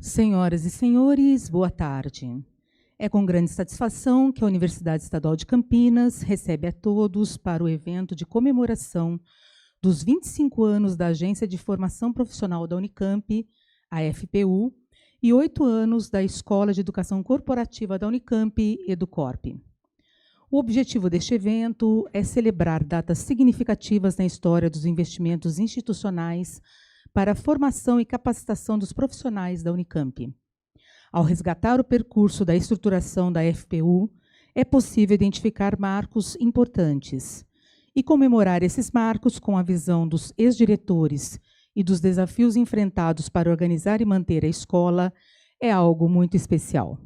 Senhoras e senhores, boa tarde. É com grande satisfação que a Universidade Estadual de Campinas recebe a todos para o evento de comemoração dos 25 anos da Agência de Formação Profissional da Unicamp, a FPU, e 8 anos da Escola de Educação Corporativa da Unicamp, EduCorp. O objetivo deste evento é celebrar datas significativas na história dos investimentos institucionais para a formação e capacitação dos profissionais da Unicamp. Ao resgatar o percurso da estruturação da FPU, é possível identificar marcos importantes e comemorar esses marcos com a visão dos ex-diretores e dos desafios enfrentados para organizar e manter a escola é algo muito especial.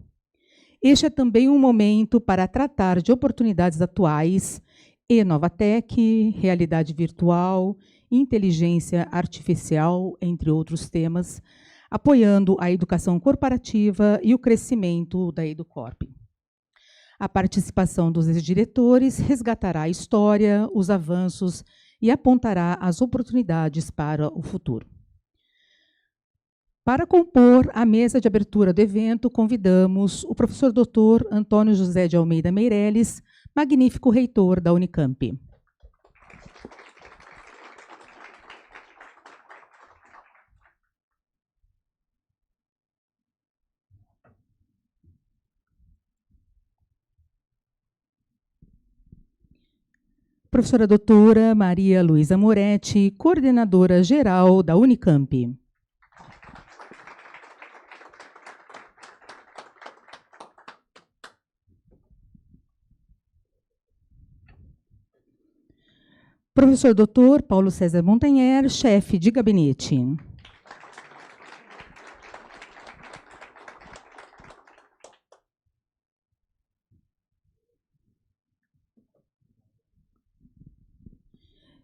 Este é também um momento para tratar de oportunidades atuais e Novatec, realidade virtual, inteligência artificial, entre outros temas, apoiando a educação corporativa e o crescimento da EduCorp. A participação dos ex-diretores resgatará a história, os avanços e apontará as oportunidades para o futuro. Para compor a mesa de abertura do evento, convidamos o professor Dr. Antônio José de Almeida Meireles, magnífico reitor da Unicamp. Professora doutora Maria Luísa Moretti, coordenadora geral da Unicamp. Professor doutor Paulo César Montanher, chefe de gabinete.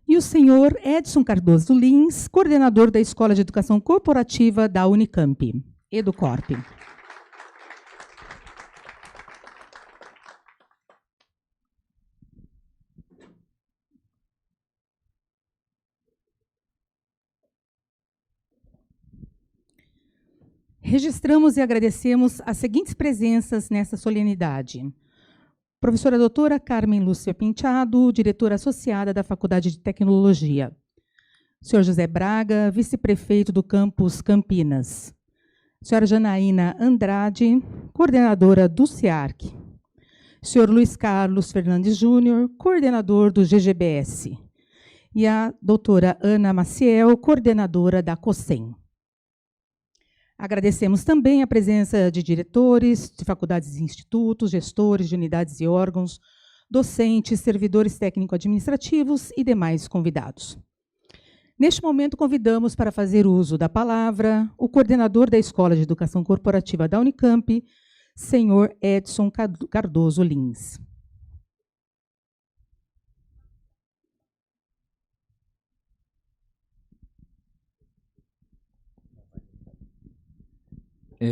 E o senhor Edson Cardoso Lins, coordenador da Escola de Educação Corporativa da Unicamp, EduCorp. Registramos e agradecemos as seguintes presenças nessa solenidade. Professora doutora Carmen Lúcia Penteado, diretora associada da Faculdade de Tecnologia. Senhor José Braga, vice-prefeito do campus Campinas. Senhora Janaína Andrade, coordenadora do CIARC. Senhor Luiz Carlos Fernandes Júnior, coordenador do GGBS. E a doutora Ana Maciel, coordenadora da COSEM. Agradecemos também a presença de diretores de faculdades e institutos, gestores de unidades e órgãos, docentes, servidores técnico-administrativos e demais convidados. Neste momento, convidamos para fazer uso da palavra o coordenador da Escola de Educação Corporativa da Unicamp, senhor Edson Cardoso Lins.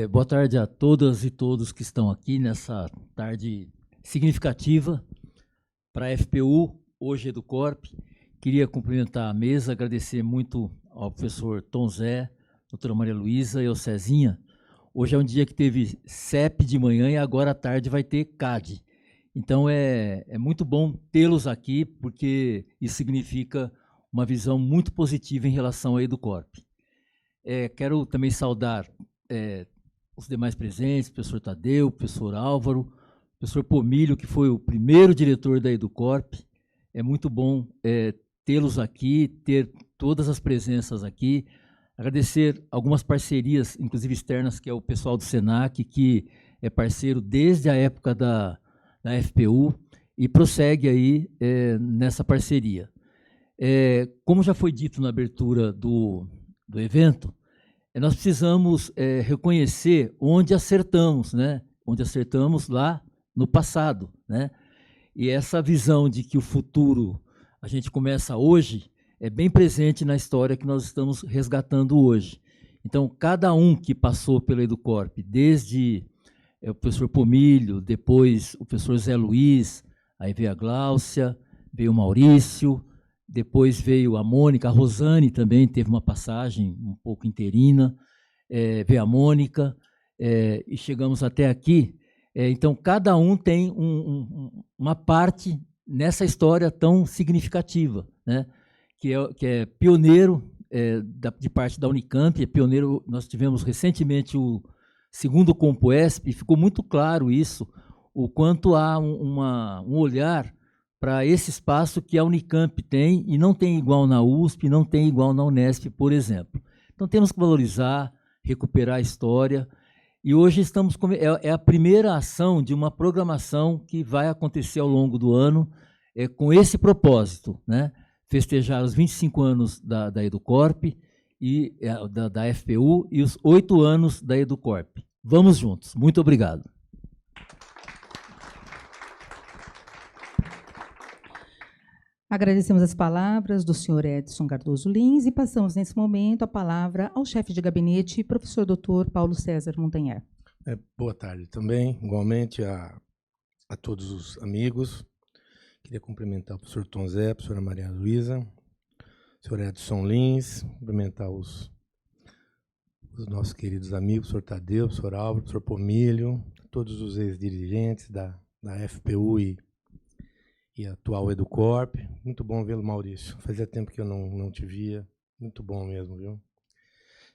Boa tarde a todas e todos que estão aqui nessa tarde significativa para a FPU, hoje EduCorp. Queria cumprimentar a mesa, agradecer muito ao professor Tom Zé, doutora Maria Luísa e ao Cezinha. Hoje é um dia que teve CEP de manhã e agora à tarde vai ter CAD. Então é muito bom tê-los aqui, porque isso significa uma visão muito positiva em relação à EduCorp. Quero também saudar os demais presentes, o professor Tadeu, o professor Álvaro, o professor Pomilho, que foi o primeiro diretor da EduCorp. É muito bom tê-los aqui, ter todas as presenças aqui. Agradecer algumas parcerias, inclusive externas, que é o pessoal do SENAC, que é parceiro desde a época da FPU e prossegue aí nessa parceria. Como já foi dito na abertura do evento, nós precisamos reconhecer onde acertamos, né? Onde acertamos lá no passado, né? E essa visão de que o futuro a gente começa hoje é bem presente na história que nós estamos resgatando hoje. Então, cada um que passou pela EduCorp, desde o professor Pomilho, depois o professor Zé Luiz, aí veio a Gláucia, veio o Maurício, depois veio a Mônica, a Rosane também teve uma passagem um pouco interina, ver a Mônica, e chegamos até aqui. Então, cada um tem uma parte nessa história tão significativa, né? que é pioneiro de parte da Unicamp, é pioneiro. Nós tivemos recentemente o segundo Compoesp, e ficou muito claro isso, o quanto há um olhar para esse espaço que a Unicamp tem, e não tem igual na USP, não tem igual na Unesp, por exemplo. Então, temos que valorizar, recuperar a história, e hoje é a primeira ação de uma programação que vai acontecer ao longo do ano, com esse propósito, né? Festejar os 25 anos da Educorp, e da FPU, e os 8 anos da Educorp. Vamos juntos. Muito obrigado. Agradecemos as palavras do senhor Edson Cardoso Lins e passamos, nesse momento, a palavra ao chefe de gabinete, professor Dr. Paulo César Montanher. Boa tarde também, igualmente a todos os amigos. Queria cumprimentar o professor Tom Zé, a professora Maria Luísa, o senhor Edson Lins, cumprimentar os nossos queridos amigos, o senhor Tadeu, o professor Álvaro, o professor Pomílio, todos os ex-dirigentes da FPU e atual Educorp. Muito bom vê-lo, Maurício. Fazia tempo que eu não te via. Muito bom mesmo, viu?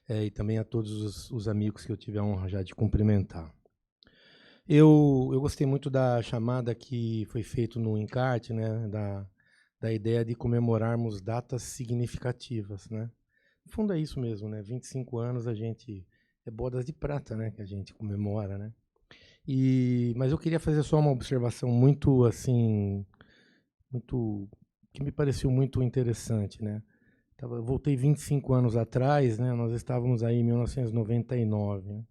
E também a todos os amigos que eu tive a honra já de cumprimentar. Eu gostei muito da chamada que foi feita no encarte, né, da ideia de comemorarmos datas significativas, né? No fundo é isso mesmo, né? 25 anos é bodas de prata, né, que a gente comemora, né? Mas eu queria fazer só uma observação muito assim, que me pareceu muito interessante, né? Eu voltei 25 anos atrás, né? Nós estávamos aí em 1999, né?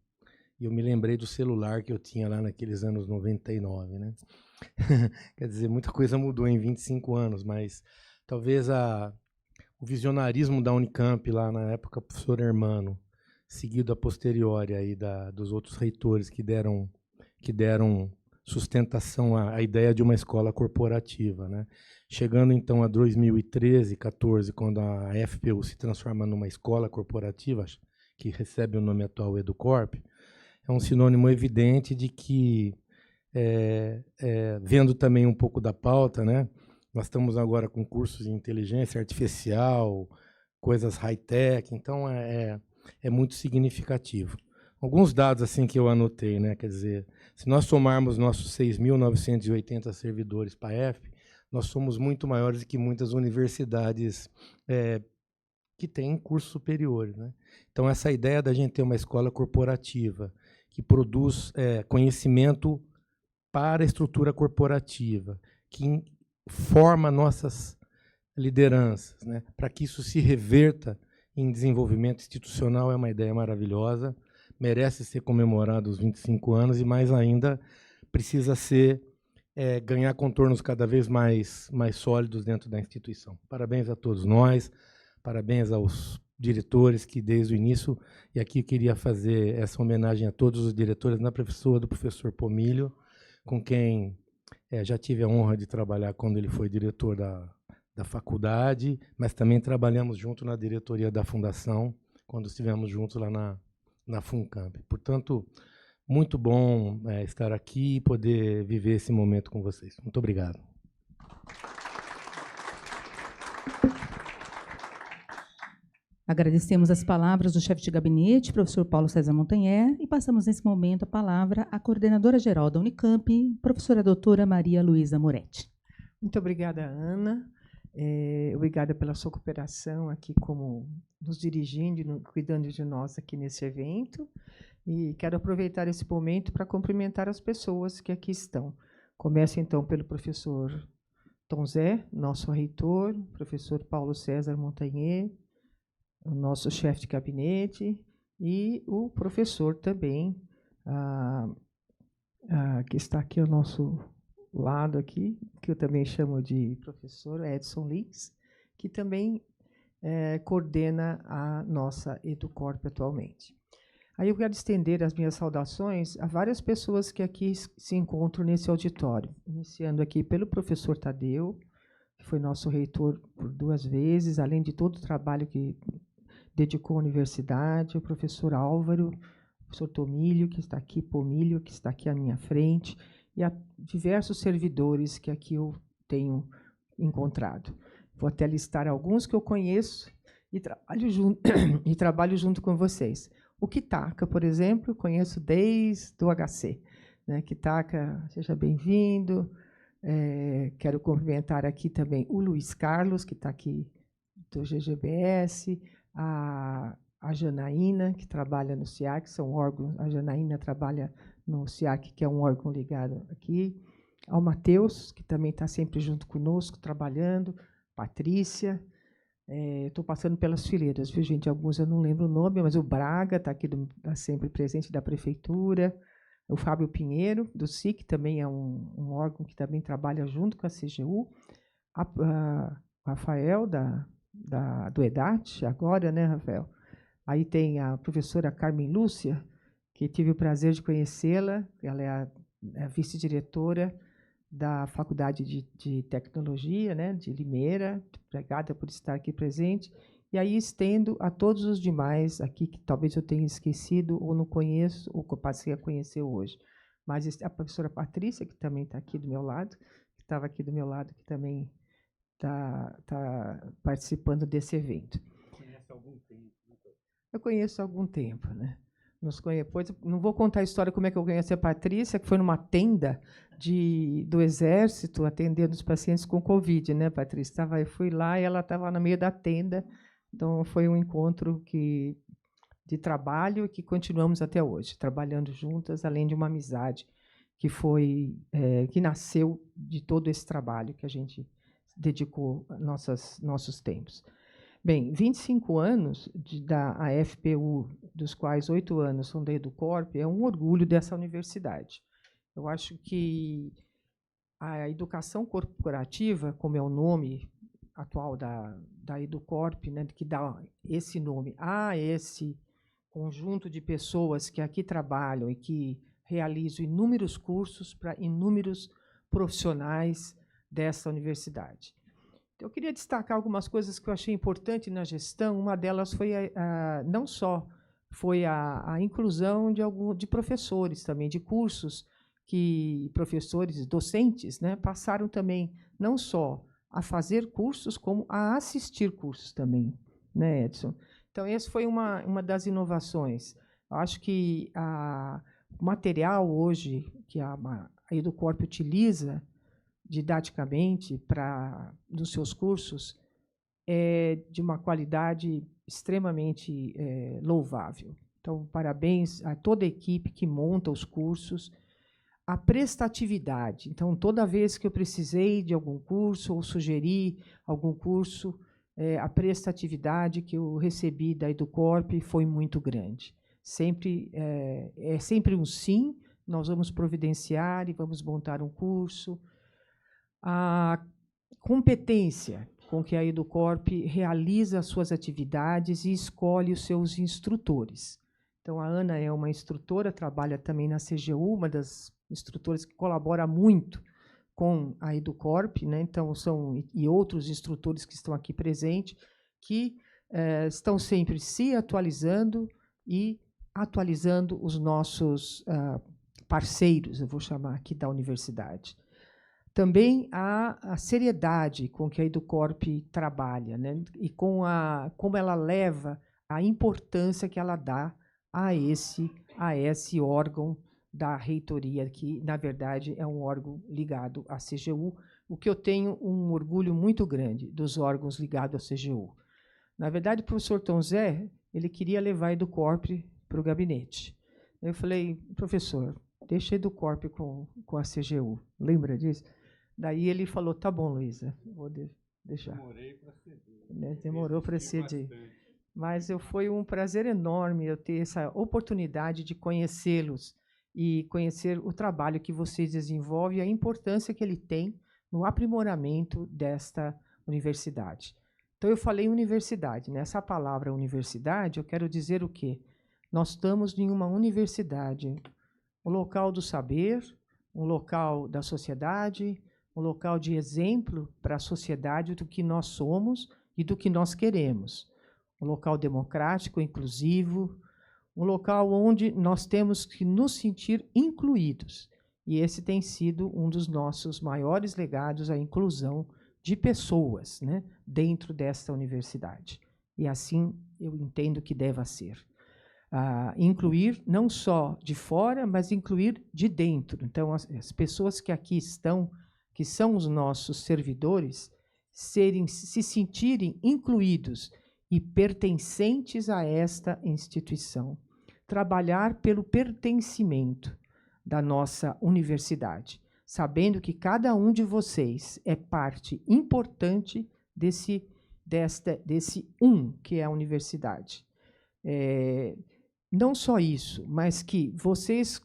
E eu me lembrei do celular que eu tinha lá naqueles anos 99, né? Quer dizer, muita coisa mudou em 25 anos, mas talvez o visionarismo da Unicamp lá na época, professor Hermano, seguido a posteriori aí dos outros reitores que deram sustentação à ideia de uma escola corporativa, né? Chegando então a 2013, 14, quando a FPU se transforma numa escola corporativa, que recebe o nome atual Educorp, é um sinônimo evidente de que, vendo também um pouco da pauta, né? Nós estamos agora com cursos de inteligência artificial, coisas high-tech, então é muito significativo. Alguns dados assim que eu anotei, né? Quer dizer, se nós somarmos nossos 6.980 servidores para a F, nós somos muito maiores que muitas universidades que têm cursos superiores, né? Então, essa ideia da gente ter uma escola corporativa que produz conhecimento para a estrutura corporativa, que forma nossas lideranças, né? Para que isso se reverta em desenvolvimento institucional, é uma ideia maravilhosa. Merece ser comemorado os 25 anos e, mais ainda, precisa ganhar contornos cada vez mais sólidos dentro da instituição. Parabéns a todos nós, parabéns aos diretores que, desde o início, e aqui queria fazer essa homenagem a todos os diretores, na pessoa do professor Pomílio, com quem já tive a honra de trabalhar quando ele foi diretor da faculdade, mas também trabalhamos junto na diretoria da fundação, quando estivemos juntos lá na FUNCAMP. Portanto, muito bom estar aqui e poder viver esse momento com vocês. Muito obrigado. Agradecemos as palavras do chefe de gabinete, professor Paulo César Montanher, e passamos nesse momento a palavra à coordenadora-geral da Unicamp, professora doutora Maria Luísa Moretti. Muito obrigada, Ana. Obrigada pela sua cooperação aqui como nos dirigindo, cuidando de nós aqui nesse evento. E quero aproveitar esse momento para cumprimentar as pessoas que aqui estão. Começo, então, pelo professor Tom Zé, nosso reitor, professor Paulo César Montanher, o nosso chefe de gabinete, e o professor também, que está aqui ao nosso lado, aqui, que eu também chamo de professor Edson Lins, que também coordena a nossa Educorp atualmente. Aí eu quero estender as minhas saudações a várias pessoas que aqui se encontram nesse auditório, iniciando aqui pelo professor Tadeu, que foi nosso reitor por 2 vezes, além de todo o trabalho que dedicou à universidade, o professor Álvaro, o professor Tomílio, que está aqui, Pomílio, que está aqui à minha frente, e a diversos servidores que aqui eu tenho encontrado. Vou até listar alguns que eu conheço e trabalho junto com vocês. O Kitaka, por exemplo, eu conheço desde o HC. Né? Kitaka, seja bem-vindo. Quero cumprimentar aqui também o Luiz Carlos, que está aqui do GGBS, a Janaína, que trabalha no SIAC, são órgãos, a Janaína trabalha no SIAC, que é um órgão ligado aqui, ao Matheus, que também está sempre junto conosco, trabalhando, Patrícia, estou passando pelas fileiras, viu, gente? Alguns eu não lembro o nome, mas o Braga está aqui, tá sempre presente da Prefeitura, o Fábio Pinheiro, do SIC, também é um órgão que também trabalha junto com a CGU, a Rafael, do EDAT, agora, né, Rafael? Aí tem a professora Carmen Lúcia, que tive o prazer de conhecê-la, ela é a vice-diretora da Faculdade de Tecnologia, né, de Limeira. Obrigada por estar aqui presente. E aí estendo a todos os demais aqui, que talvez eu tenha esquecido ou não conheço, ou que eu passei a conhecer hoje. Mas a professora Patrícia, que também está aqui do meu lado, que estava aqui do meu lado, que também está participando desse evento. Conhece há algum tempo? Eu conheço há algum tempo, né? Depois, não vou contar a história como é que eu conheci a Patrícia, que foi numa tenda do Exército, atendendo os pacientes com Covid, né, Patrícia? Eu fui lá e ela estava no meio da tenda, então foi um encontro de trabalho que continuamos até hoje, trabalhando juntas, além de uma amizade que nasceu de todo esse trabalho que a gente dedicou nossos tempos. Bem, 25 anos da AFPU, dos quais 8 anos são da EduCorp, é um orgulho dessa universidade. Eu acho que a educação corporativa, como é o nome atual da EduCorp, né, que dá esse nome a esse conjunto de pessoas que aqui trabalham e que realizam inúmeros cursos para inúmeros profissionais dessa universidade. Eu queria destacar algumas coisas que eu achei importante na gestão. Uma delas foi não só foi a inclusão de professores também, de cursos que professores, docentes, né, passaram também não só a fazer cursos, como a assistir cursos também, né, Edson? Então, essa foi uma das inovações. Eu acho que o material hoje que a EduCorp utiliza didaticamente nos seus cursos é de uma qualidade extremamente louvável. Então, parabéns a toda a equipe que monta os cursos. A prestatividade. Então, toda vez que eu precisei de algum curso ou sugeri algum curso, a prestatividade que eu recebi da EduCorp foi muito grande. É sempre um sim, nós vamos providenciar e vamos montar um curso. A competência com que a EduCorp realiza as suas atividades e escolhe os seus instrutores. Então, a Ana é uma instrutora, trabalha também na CGU, uma das instrutoras que colabora muito com a EduCorp, né? Então, e outros instrutores que estão aqui presentes, que estão sempre se atualizando e atualizando os nossos parceiros, eu vou chamar aqui, da universidade. Também a seriedade com que a EduCorp trabalha, né? E como ela leva a importância que ela dá a esse órgão da reitoria, que, na verdade, é um órgão ligado à CGU, o que eu tenho um orgulho muito grande dos órgãos ligados à CGU. Na verdade, o professor Tom Zé, ele queria levar a EduCorp para o gabinete. Eu falei, professor, deixa a EduCorp com a CGU. Lembra disso? Daí ele falou, tá bom, Luísa, vou deixar. Demorei para ceder. Demorou para ceder. Mas foi um prazer enorme eu ter essa oportunidade de conhecê-los e conhecer o trabalho que vocês desenvolvem e a importância que ele tem no aprimoramento desta universidade. Então, eu falei universidade. Nessa palavra universidade, eu quero dizer o quê? Nós estamos em uma universidade, um local do saber, um local da sociedade, um local de exemplo para a sociedade do que nós somos e do que nós queremos. um local democrático, inclusivo, um local onde nós temos que nos sentir incluídos. E esse tem sido um dos nossos maiores legados, a inclusão de pessoas, né, dentro desta universidade. E assim eu entendo que deva ser. Incluir não só de fora, mas incluir de dentro. Então, as pessoas que aqui estão, que são os nossos servidores, se sentirem incluídos e pertencentes a esta instituição. Trabalhar pelo pertencimento da nossa universidade, sabendo que cada um de vocês é parte importante desse que é a universidade. Não só isso, mas que vocês,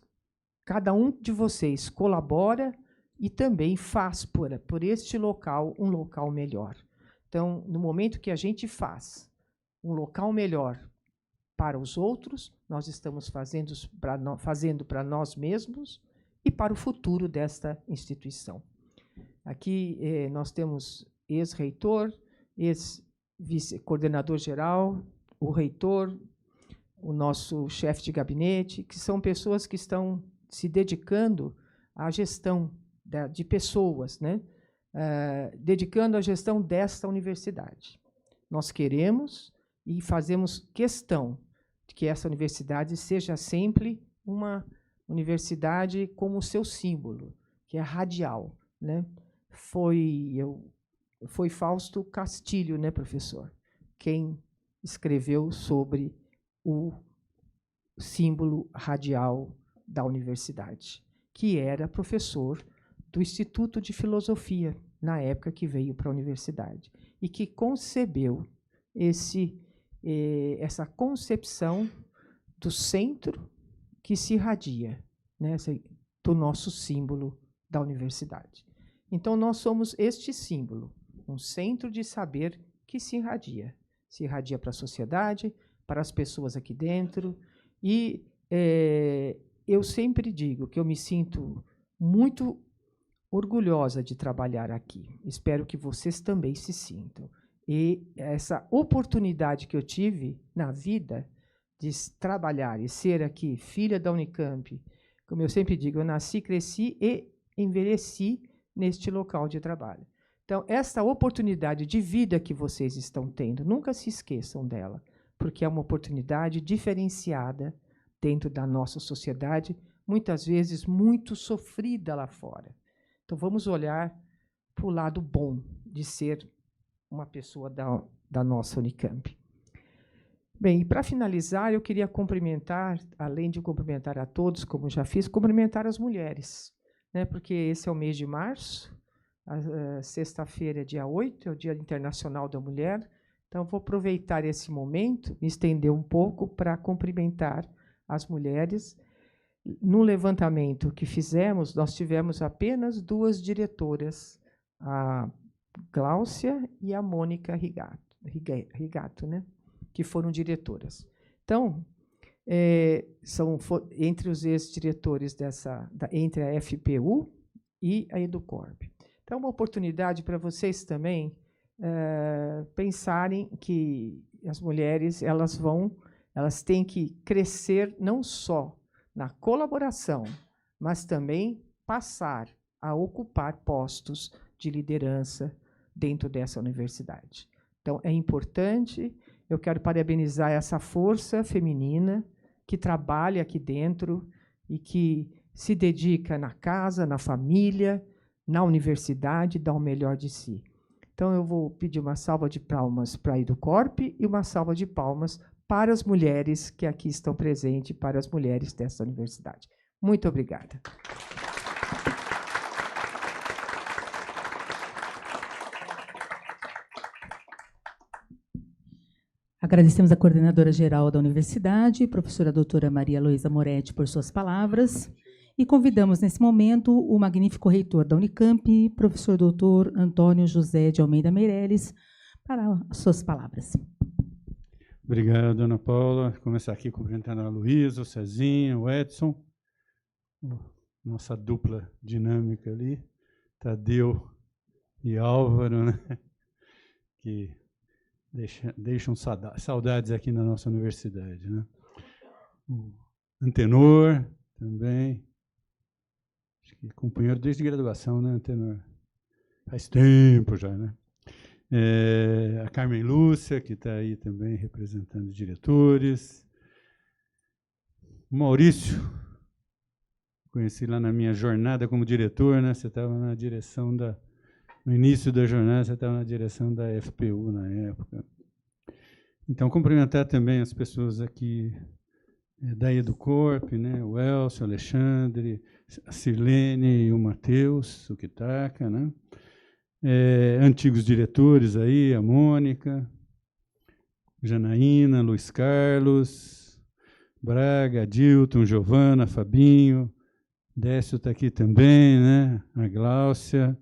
cada um de vocês colabora e também faz por este local um local melhor. Então, no momento que a gente faz um local melhor para os outros, nós estamos fazendo para nós mesmos e para o futuro desta instituição. Aqui nós temos ex-reitor, ex-vice-coordenador-geral, o reitor, o nosso chefe de gabinete, que são pessoas que estão se dedicando à gestão de pessoas, né? Dedicando à gestão desta universidade. Nós queremos e fazemos questão de que essa universidade seja sempre uma universidade como o seu símbolo, que é radial, né? Foi Fausto Castilho, né, professor, quem escreveu sobre o símbolo radial da universidade, que era professor do Instituto de Filosofia, na época que veio para a universidade, e que concebeu essa concepção do centro que se irradia, né, do nosso símbolo da universidade. Então, nós somos este símbolo, um centro de saber que se irradia para a sociedade, para as pessoas aqui dentro, e eu sempre digo que eu me sinto muito orgulhosa de trabalhar aqui. Espero que vocês também se sintam. E essa oportunidade que eu tive na vida de trabalhar e ser aqui filha da Unicamp, como eu sempre digo, eu nasci, cresci e envelheci neste local de trabalho. Então, essa oportunidade de vida que vocês estão tendo, nunca se esqueçam dela, porque é uma oportunidade diferenciada dentro da nossa sociedade, muitas vezes muito sofrida lá fora. Então, vamos olhar para o lado bom de ser uma pessoa da nossa Unicamp. Bem, e para finalizar, eu queria cumprimentar, além de cumprimentar a todos, como já fiz, cumprimentar as mulheres, né, porque esse é o mês de março, sexta-feira, dia 8, é o Dia Internacional da Mulher. Então, vou aproveitar esse momento, me estender um pouco para cumprimentar as mulheres. No levantamento que fizemos, nós tivemos apenas 2 diretoras, a Gláucia e a Mônica Rigato, né, que foram diretoras. Então, entre os ex-diretores entre a FPU e a Educorp. Então, uma oportunidade para vocês também pensarem que as mulheres elas têm que crescer não só na colaboração, mas também passar a ocupar postos de liderança dentro dessa universidade. Então, é importante, eu quero parabenizar essa força feminina que trabalha aqui dentro e que se dedica na casa, na família, na universidade, dá o melhor de si. Então, eu vou pedir uma salva de palmas para a Educorp e uma salva de palmas para as mulheres que aqui estão presentes, para as mulheres dessa universidade. Muito obrigada. Agradecemos a coordenadora-geral da universidade, professora doutora Maria Luísa Moretti, por suas palavras, e convidamos, nesse momento, o magnífico reitor da Unicamp, professor doutor Antônio José de Almeida Meirelles, para as suas palavras. Obrigado, dona Paula. Vou começar aqui cumprimentando a Luísa, o Cezinha, o Edson, nossa dupla dinâmica ali, Tadeu e Álvaro, né? Que deixam saudades aqui na nossa universidade, né? O Antenor também, acho que companheiro desde graduação, né, Antenor? Faz tempo já, né? A Carmen Lúcia, que está aí também representando diretores. O Maurício, conheci lá na minha jornada como diretor, né? Você estava na direção no início da jornada, você estava na direção da FPU na época. Então, cumprimentar também as pessoas aqui da EduCorp, né? O Elcio, o Alexandre, a Sirlene e o Matheus, o Kitaka, né? Antigos diretores aí, a Mônica, Janaína, Luiz Carlos, Braga, Dilton, Giovana, Fabinho, Décio está aqui também, né? A Gláucia,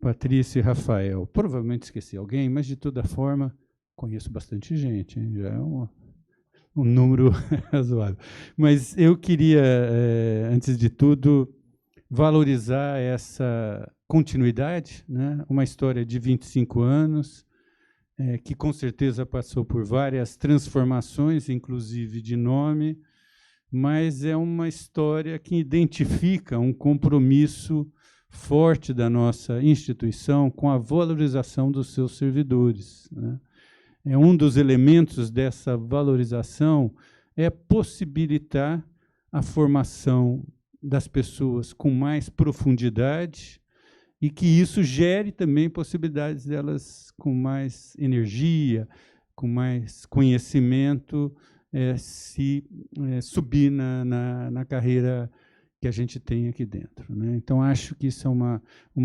Patrícia e Rafael. Provavelmente esqueci alguém, mas de toda forma conheço bastante gente, hein? Já é um número razoável. Mas eu queria, antes de tudo, valorizar essa continuidade, né? Uma história de 25 anos, que com certeza passou por várias transformações, inclusive de nome, mas é uma história que identifica um compromisso forte da nossa instituição com a valorização dos seus servidores, né? Um dos elementos dessa valorização é possibilitar a formação das pessoas com mais profundidade e que isso gere também possibilidades delas com mais energia, com mais conhecimento, subir na carreira que a gente tem aqui dentro, né? Então, acho que isso é uma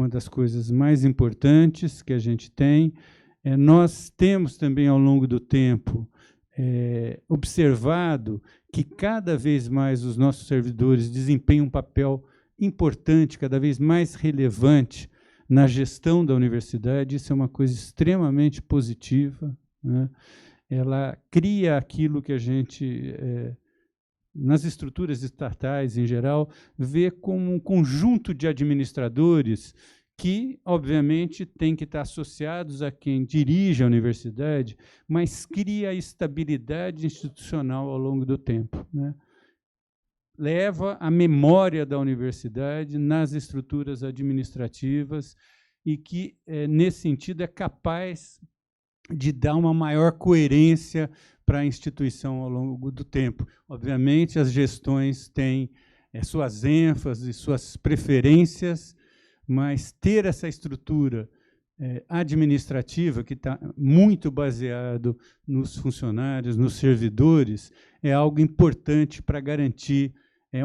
das coisas mais importantes que a gente tem. Nós temos também, ao longo do tempo, observado que cada vez mais os nossos servidores desempenham um papel importante, cada vez mais relevante na gestão da universidade. Isso é uma coisa extremamente positiva, né? Ela cria aquilo que a gente, nas estruturas estatais em geral, vê como um conjunto de administradores que, obviamente, têm que estar associados a quem dirige a universidade, mas cria estabilidade institucional ao longo do tempo, né? Leva a memória da universidade nas estruturas administrativas e que, nesse sentido, é capaz de dar uma maior coerência para a instituição ao longo do tempo. Obviamente, as gestões têm suas ênfases, suas preferências, mas ter essa estrutura administrativa, que está muito baseado nos funcionários, nos servidores, é algo importante para garantir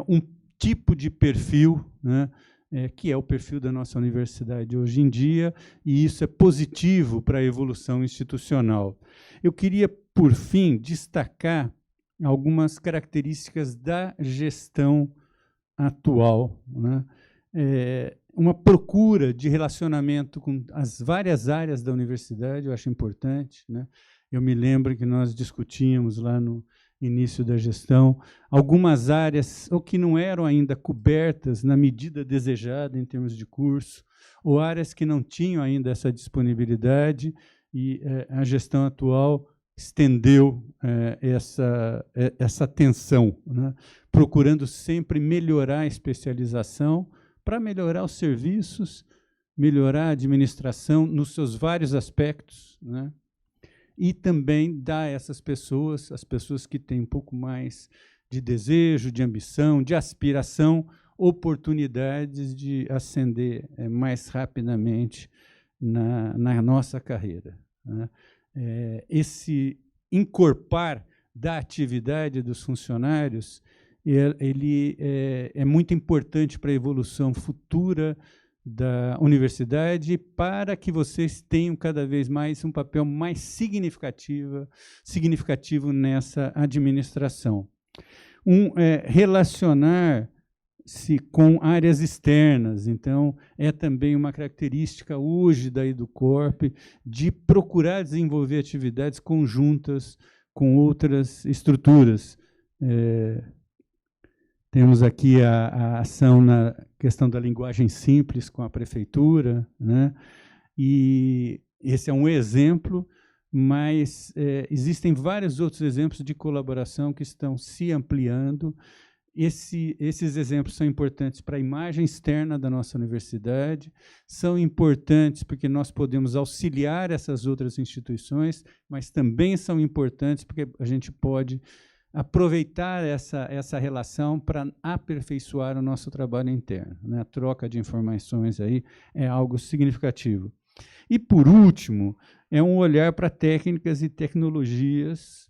um tipo de perfil, né, que é o perfil da nossa universidade hoje em dia, e isso é positivo para a evolução institucional. Eu queria, por fim, destacar algumas características da gestão atual, né? Uma procura de relacionamento com as várias áreas da universidade, eu acho importante, né? Eu me lembro que nós discutíamos lá no início da gestão algumas áreas ou que não eram ainda cobertas na medida desejada em termos de curso, ou áreas que não tinham ainda essa disponibilidade, e a gestão atual estendeu essa atenção, né? Procurando sempre melhorar a especialização para melhorar os serviços, melhorar a administração nos seus vários aspectos, né? E também dar a essas pessoas, as pessoas que têm um pouco mais de desejo, de ambição, de aspiração, oportunidades de ascender mais rapidamente na nossa carreira, né? Esse encorpar da atividade dos funcionários, ele é muito importante para a evolução futura da universidade, para que vocês tenham cada vez mais um papel mais significativo nessa administração. Relacionar-se com áreas externas. Então, é também uma característica hoje da EduCorp de procurar desenvolver atividades conjuntas com outras estruturas. Temos aqui a ação na questão da linguagem simples com a prefeitura, né? E esse é um exemplo mas existem vários outros exemplos de colaboração que estão se ampliando. Esses exemplos são importantes para a imagem externa da nossa universidade, são importantes porque nós podemos auxiliar essas outras instituições, mas também são importantes porque a gente pode aproveitar essa relação para aperfeiçoar o nosso trabalho interno, né? A troca de informações aí é algo significativo. E, por último, é um olhar para técnicas e tecnologias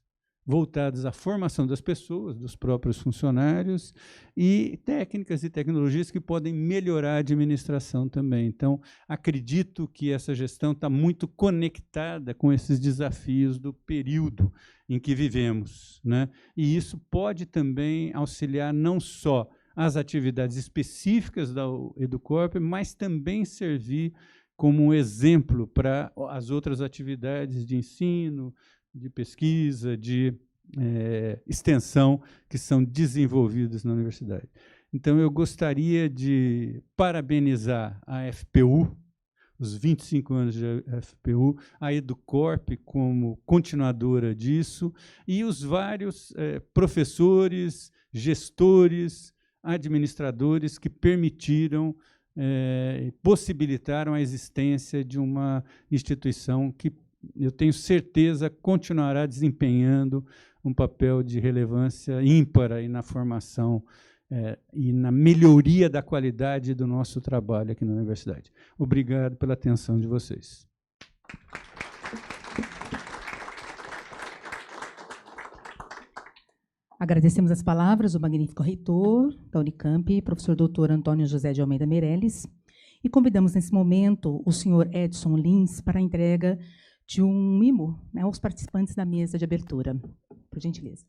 voltadas à formação das pessoas, dos próprios funcionários, e técnicas e tecnologias que podem melhorar a administração também. Então, acredito que essa gestão está muito conectada com esses desafios do período em que vivemos, né? E isso pode também auxiliar não só as atividades específicas da Educorp, mas também servir como um exemplo para as outras atividades de ensino, de pesquisa, de extensão que são desenvolvidas na universidade. Então, eu gostaria de parabenizar a FPU, os 25 anos de FPU, a Educorp como continuadora disso, e os vários professores, gestores, administradores que permitiram, possibilitaram a existência de uma instituição que eu tenho certeza continuará desempenhando um papel de relevância ímpar aí na formação e na melhoria da qualidade do nosso trabalho aqui na universidade. Obrigado pela atenção de vocês. Agradecemos as palavras do magnífico reitor da Unicamp, professor doutor Antônio José de Almeida Meirelles, e convidamos nesse momento o senhor Edson Lins para a entrega de um mimo, né, aos participantes da mesa de abertura. Por gentileza.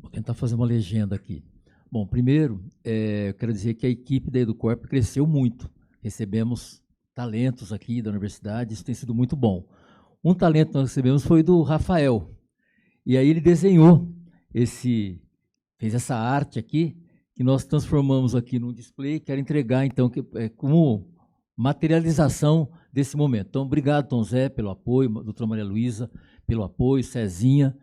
Vou tentar fazer uma legenda aqui. Bom, primeiro, eu quero dizer que a equipe da Educorp cresceu muito. Recebemos talentos aqui da universidade, isso tem sido muito bom. Um talento que nós recebemos foi do Rafael. E aí ele desenhou fez essa arte aqui, que nós transformamos aqui num display, quero entregar, então, como materialização desse momento. Então, obrigado, Tom Zé, pelo apoio, doutora Maria Luísa, pelo apoio, Cezinha.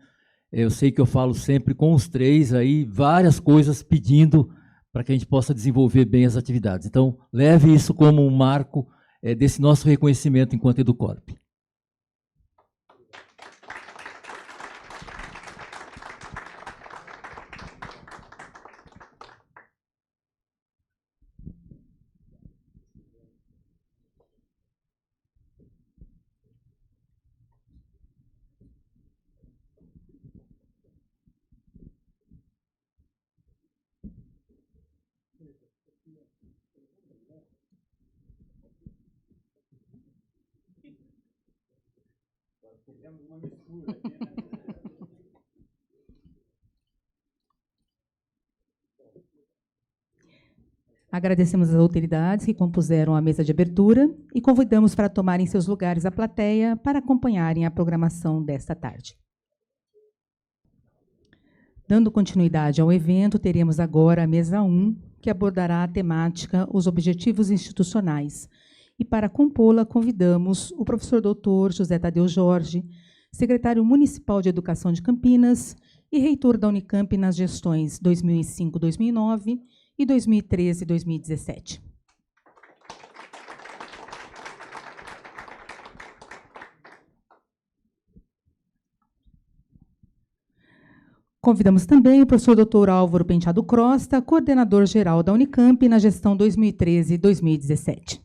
Eu sei que eu falo sempre com os três aí, várias coisas pedindo para que a gente possa desenvolver bem as atividades. Então, leve isso como um marco desse nosso reconhecimento enquanto Educorp. Agradecemos às autoridades que compuseram a mesa de abertura e convidamos para tomarem seus lugares a plateia para acompanharem a programação desta tarde. Dando continuidade ao evento, teremos agora a mesa 1, que abordará a temática Os Objetivos Institucionais. E para compô-la, convidamos o professor doutor José Tadeu Jorge, secretário municipal de Educação de Campinas e reitor da Unicamp nas gestões 2005-2009 e 2013-2017. Convidamos também o professor doutor Álvaro Penteado Costa, coordenador-geral da Unicamp na gestão 2013-2017.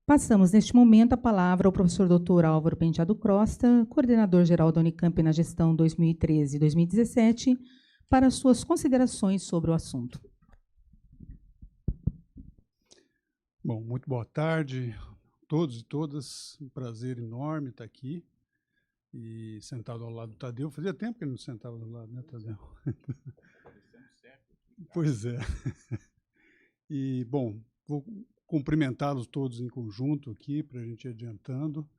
Passamos, neste momento, a palavra ao professor Dr. Álvaro Penteado Costa, coordenador-geral da Unicamp na gestão 2013 e 2017, para suas considerações sobre o assunto. Bom, muito boa tarde a todos e todas. Um prazer enorme estar aqui e sentado ao lado do Tadeu. Fazia tempo que ele não sentava do lado, né, Tadeu? Pois é. E, bom, vou cumprimentá-los todos em conjunto aqui para a gente ir adiantando,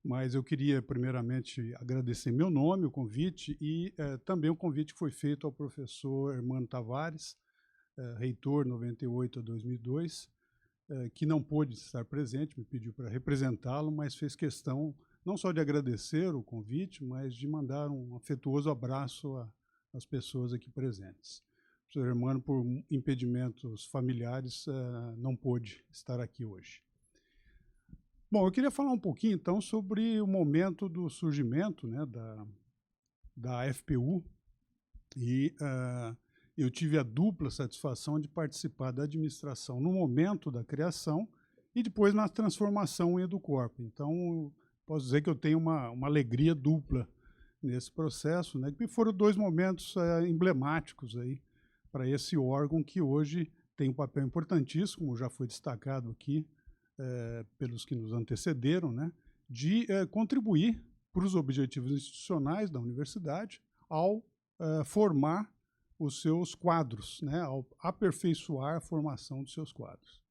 mas eu queria primeiramente agradecer em meu nome o convite e também o convite que foi feito ao professor Hermano Tavares, reitor 98 a 2002, que não pôde estar presente, me pediu para representá-lo, mas fez questão não só de agradecer o convite, mas de mandar um afetuoso abraço às pessoas aqui presentes. O professor Hermano, por impedimentos familiares, não pôde estar aqui hoje. Bom, eu queria falar um pouquinho, então, sobre o momento do surgimento, né, da FPU, e eu tive a dupla satisfação de participar da administração no momento da criação e depois na transformação em EduCorp. Então, posso dizer que eu tenho uma alegria dupla nesse processo, né, que foram dois momentos emblemáticos aí para esse órgão que hoje tem um papel importantíssimo, como já foi destacado aqui pelos que nos antecederam, né, de contribuir para os objetivos institucionais da universidade ao formar os seus quadros, né, ao aperfeiçoar a formação dos seus quadros.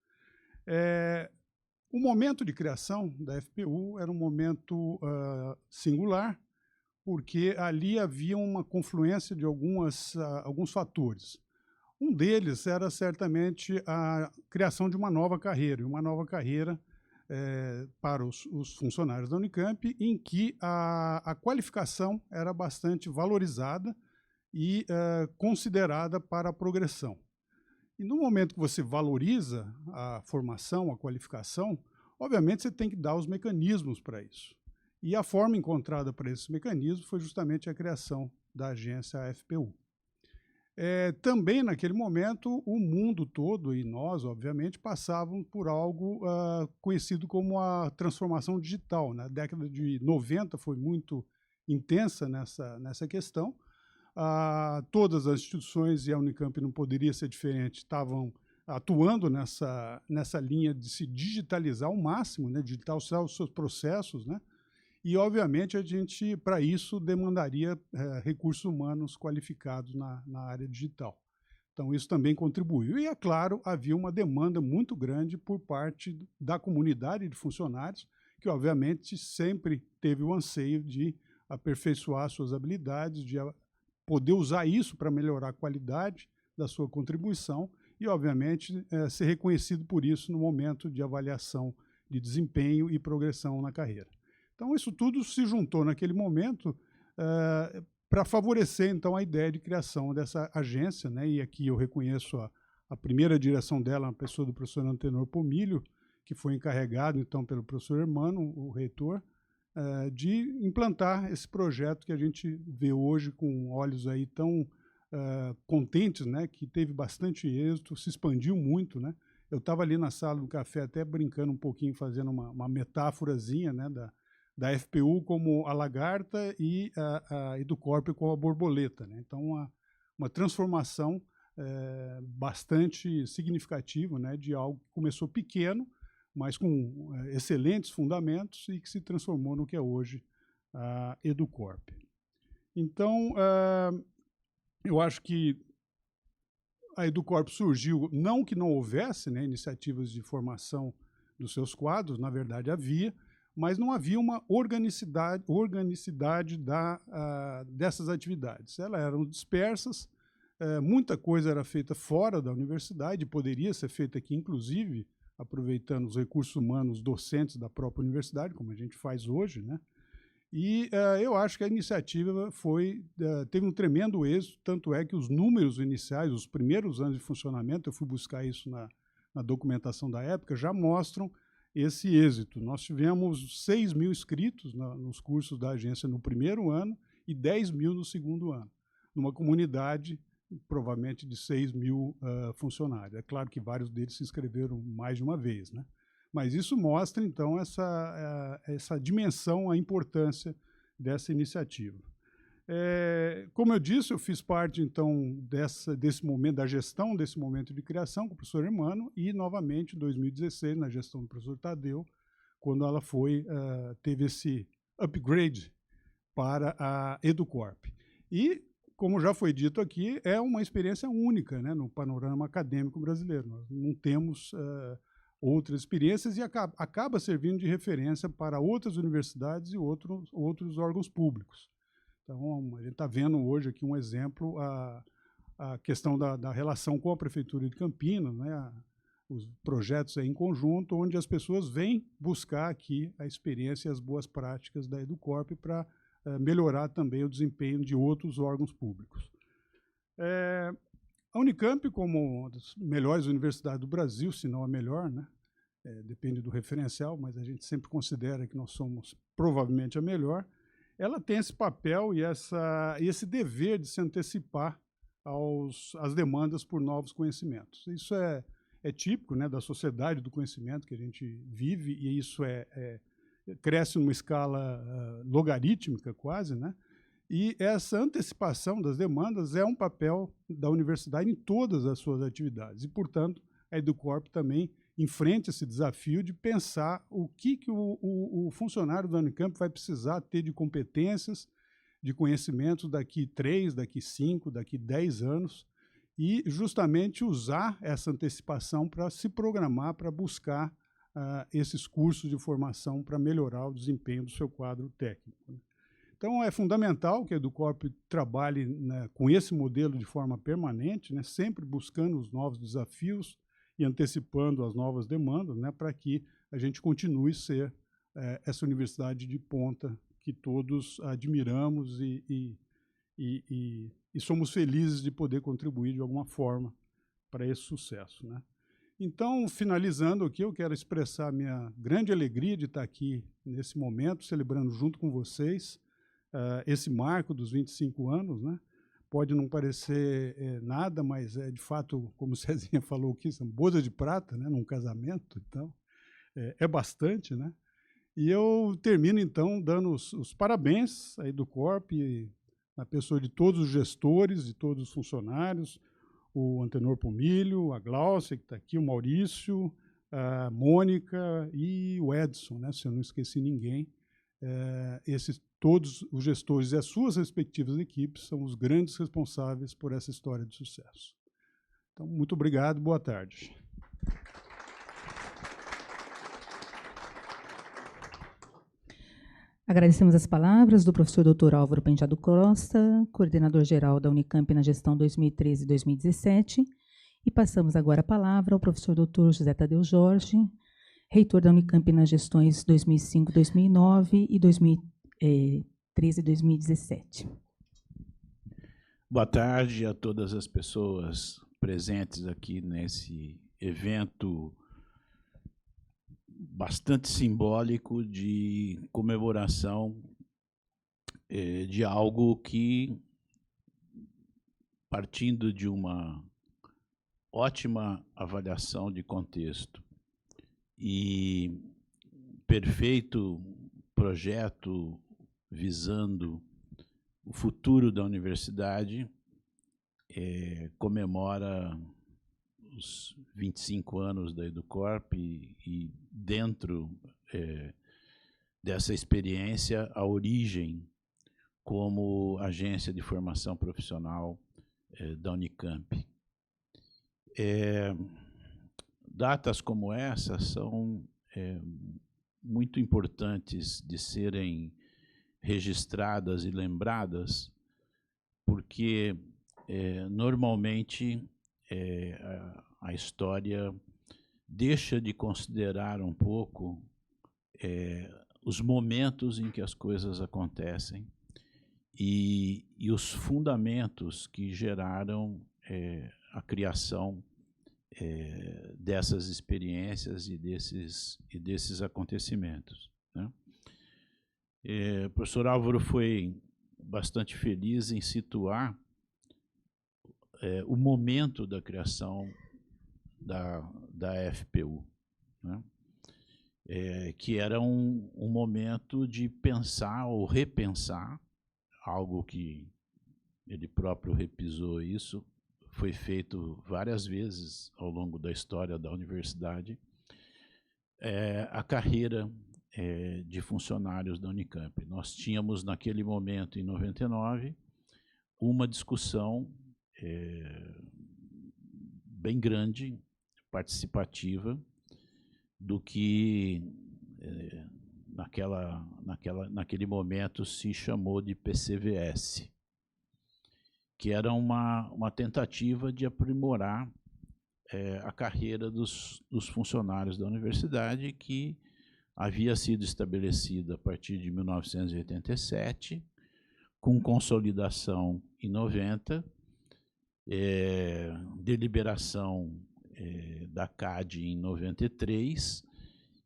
O momento de criação da FPU era um momento singular, porque ali havia uma confluência de alguns fatores. Um deles era certamente a criação de uma nova carreira, para os funcionários da Unicamp, em que a qualificação era bastante valorizada e considerada para a progressão. E no momento que você valoriza a formação, a qualificação, obviamente você tem que dar os mecanismos para isso. E a forma encontrada para esse mecanismo foi justamente a criação da agência FPU. Também, naquele momento, o mundo todo, e nós, obviamente, passavam por algo conhecido como a transformação digital, né? A década de 90 foi muito intensa nessa questão. Todas as instituições, e a Unicamp não poderia ser diferente, estavam atuando nessa linha de se digitalizar ao máximo, né? Digitalizar os seus processos, né? E, obviamente, a gente, para isso, demandaria recursos humanos qualificados na área digital. Então, isso também contribuiu. E, é claro, havia uma demanda muito grande por parte da comunidade de funcionários, que, obviamente, sempre teve o anseio de aperfeiçoar suas habilidades, de poder usar isso para melhorar a qualidade da sua contribuição e, obviamente, ser reconhecido por isso no momento de avaliação de desempenho e progressão na carreira. Então, isso tudo se juntou naquele momento para favorecer, então, a ideia de criação dessa agência, né? E aqui eu reconheço a primeira direção dela, a pessoa do professor Antenor Pomilho, que foi encarregado, então, pelo professor Hermano, o reitor, de implantar esse projeto que a gente vê hoje com olhos aí tão contentes, né? Que teve bastante êxito, se expandiu muito, né? Eu estava ali na sala do café até brincando um pouquinho, fazendo uma metáforazinha, né? Da FPU como a lagarta e a EduCorp como a borboleta, né? Então, uma transformação bastante significativa, né, de algo que começou pequeno, mas com excelentes fundamentos e que se transformou no que é hoje a EduCorp. Então, eu acho que a EduCorp surgiu, não que não houvesse, né, iniciativas de formação dos seus quadros, na verdade havia, mas não havia uma organicidade dessas atividades. Elas eram dispersas, muita coisa era feita fora da universidade, poderia ser feita aqui, inclusive, aproveitando os recursos humanos docentes da própria universidade, como a gente faz hoje, né? E eu acho que a iniciativa teve um tremendo êxito, tanto é que os números iniciais, os primeiros anos de funcionamento, eu fui buscar isso na documentação da época, já mostram esse êxito. Nós tivemos 6 mil inscritos nos cursos da agência no primeiro ano e 10 mil no segundo ano, numa comunidade provavelmente de 6 mil funcionários. É claro que vários deles se inscreveram mais de uma vez, né? Mas isso mostra, então, essa dimensão, a importância dessa iniciativa. Como eu disse, eu fiz parte, então, desse momento, da gestão desse momento de criação com o professor Emmanuel e, novamente, em 2016, na gestão do professor Tadeu, quando ela teve esse upgrade para a EduCorp. E, como já foi dito aqui, é uma experiência única, né, no panorama acadêmico brasileiro. Nós não temos outras experiências e acaba servindo de referência para outras universidades e outros órgãos públicos. Então, a gente está vendo hoje aqui um exemplo, a questão da relação com a Prefeitura de Campinas, né, os projetos em conjunto, onde as pessoas vêm buscar aqui a experiência e as boas práticas da EduCorp para melhorar também o desempenho de outros órgãos públicos. A Unicamp, como uma das melhores universidades do Brasil, se não a melhor, né? Depende do referencial, mas a gente sempre considera que nós somos provavelmente a melhor, ela tem esse papel e esse dever de se antecipar às demandas por novos conhecimentos. Isso é típico, né, da sociedade do conhecimento que a gente vive, e isso cresce numa escala logarítmica quase, né? E essa antecipação das demandas é um papel da universidade em todas as suas atividades. E, portanto, a EduCorp também enfrenta esse desafio de pensar o que o funcionário da Unicamp vai precisar ter de competências, de conhecimentos daqui 3, daqui 5, daqui 10 anos, e justamente usar essa antecipação para se programar, para buscar esses cursos de formação para melhorar o desempenho do seu quadro técnico. Então, é fundamental que a EduCorp trabalhe, né, com esse modelo de forma permanente, né, sempre buscando os novos desafios e antecipando as novas demandas, né, para que a gente continue a ser essa universidade de ponta que todos admiramos e somos felizes de poder contribuir de alguma forma para esse sucesso, né? Então, finalizando aqui, eu quero expressar a minha grande alegria de estar aqui nesse momento, celebrando junto com vocês esse marco dos 25 anos, né? Pode não parecer nada, mas de fato, como o Cezinha falou aqui, são bodas de prata, né, num casamento, então é bastante, né? E eu termino, então, dando os parabéns à EduCorp, na pessoa de todos os gestores, de todos os funcionários, o Antenor Pomilho, a Gláucia, que está aqui, o Maurício, a Mônica e o Edson, né, se eu não esqueci ninguém. Todos os gestores e as suas respectivas equipes são os grandes responsáveis por essa história de sucesso. Então, muito obrigado, boa tarde. Agradecemos as palavras do professor Dr. Álvaro Penteado Costa, coordenador-geral da Unicamp na gestão 2013 e 2017, e passamos agora a palavra ao professor Dr. José Tadeu Jorge, reitor da Unicamp nas gestões 2005, 2009 e 2013 e 2017. Boa tarde a todas as pessoas presentes aqui nesse evento bastante simbólico de comemoração de algo que, partindo de uma ótima avaliação de contexto e perfeito projeto visando o futuro da universidade, comemora os 25 anos da EduCorp e dentro dessa experiência, a origem como agência de formação profissional da Unicamp. Datas como essa são muito importantes de serem registradas e lembradas, porque normalmente a história deixa de considerar um pouco os momentos em que as coisas acontecem e os fundamentos que geraram a criação dessas experiências e desses acontecimentos, né? O professor Álvaro foi bastante feliz em situar o momento da criação da FPU, né? que era um momento de pensar ou repensar, algo que ele próprio repisou isso, foi feito várias vezes ao longo da história da universidade, a carreira de funcionários da Unicamp. Nós tínhamos, naquele momento, em 99, uma discussão bem grande, participativa, do que naquele momento se chamou de PCVS, que era uma tentativa de aprimorar a carreira dos funcionários da universidade, que havia sido estabelecida a partir de 1987, com consolidação em 90, deliberação da CAD em 93,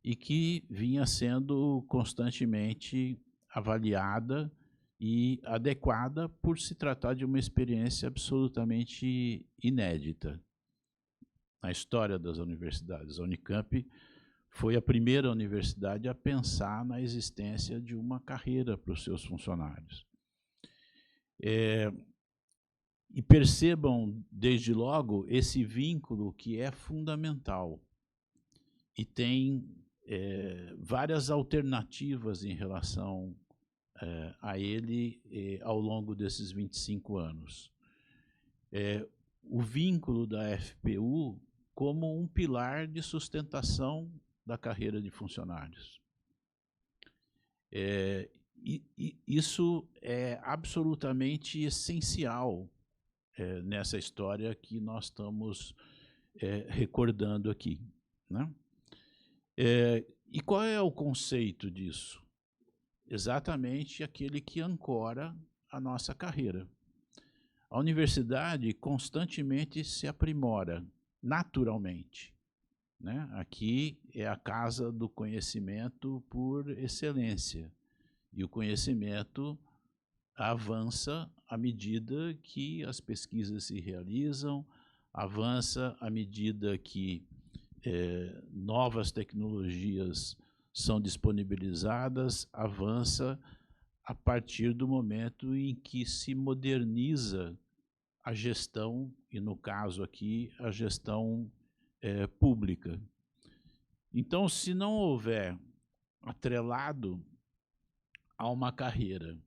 e que vinha sendo constantemente avaliada e adequada por se tratar de uma experiência absolutamente inédita na história das universidades. A Unicamp foi a primeira universidade a pensar na existência de uma carreira para os seus funcionários. E percebam, desde logo, esse vínculo que é fundamental e tem várias alternativas em relação a ele ao longo desses 25 anos. O vínculo da FPU como um pilar de sustentação da carreira de funcionários. Isso é absolutamente essencial nessa história que nós estamos recordando aqui, né? E qual é o conceito disso? Exatamente aquele que ancora a nossa carreira. A universidade constantemente se aprimora, naturalmente, né? Aqui é a casa do conhecimento por excelência, e o conhecimento avança à medida que as pesquisas se realizam, avança à medida que novas tecnologias são disponibilizadas, avança a partir do momento em que se moderniza a gestão, e no caso aqui, a gestão pública. Então, se não houver atrelado a uma carreira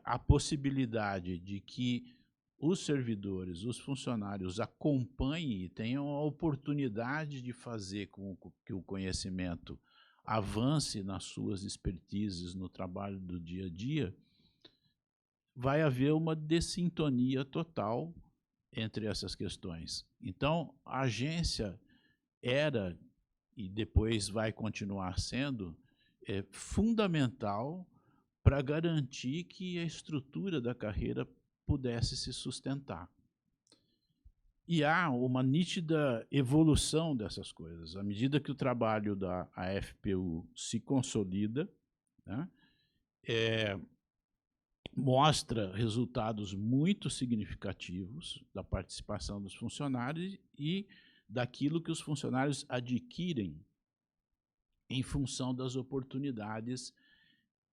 a possibilidade de que os servidores, os funcionários acompanhem e tenham a oportunidade de fazer com que o conhecimento avance nas suas expertises no trabalho do dia a dia, vai haver uma dessintonia total entre essas questões. Então, a agência era, e depois vai continuar sendo, fundamental para garantir que a estrutura da carreira pudesse se sustentar. E há uma nítida evolução dessas coisas. À medida que o trabalho da AFPU se consolida, né, mostra resultados muito significativos da participação dos funcionários e daquilo que os funcionários adquirem em função das oportunidades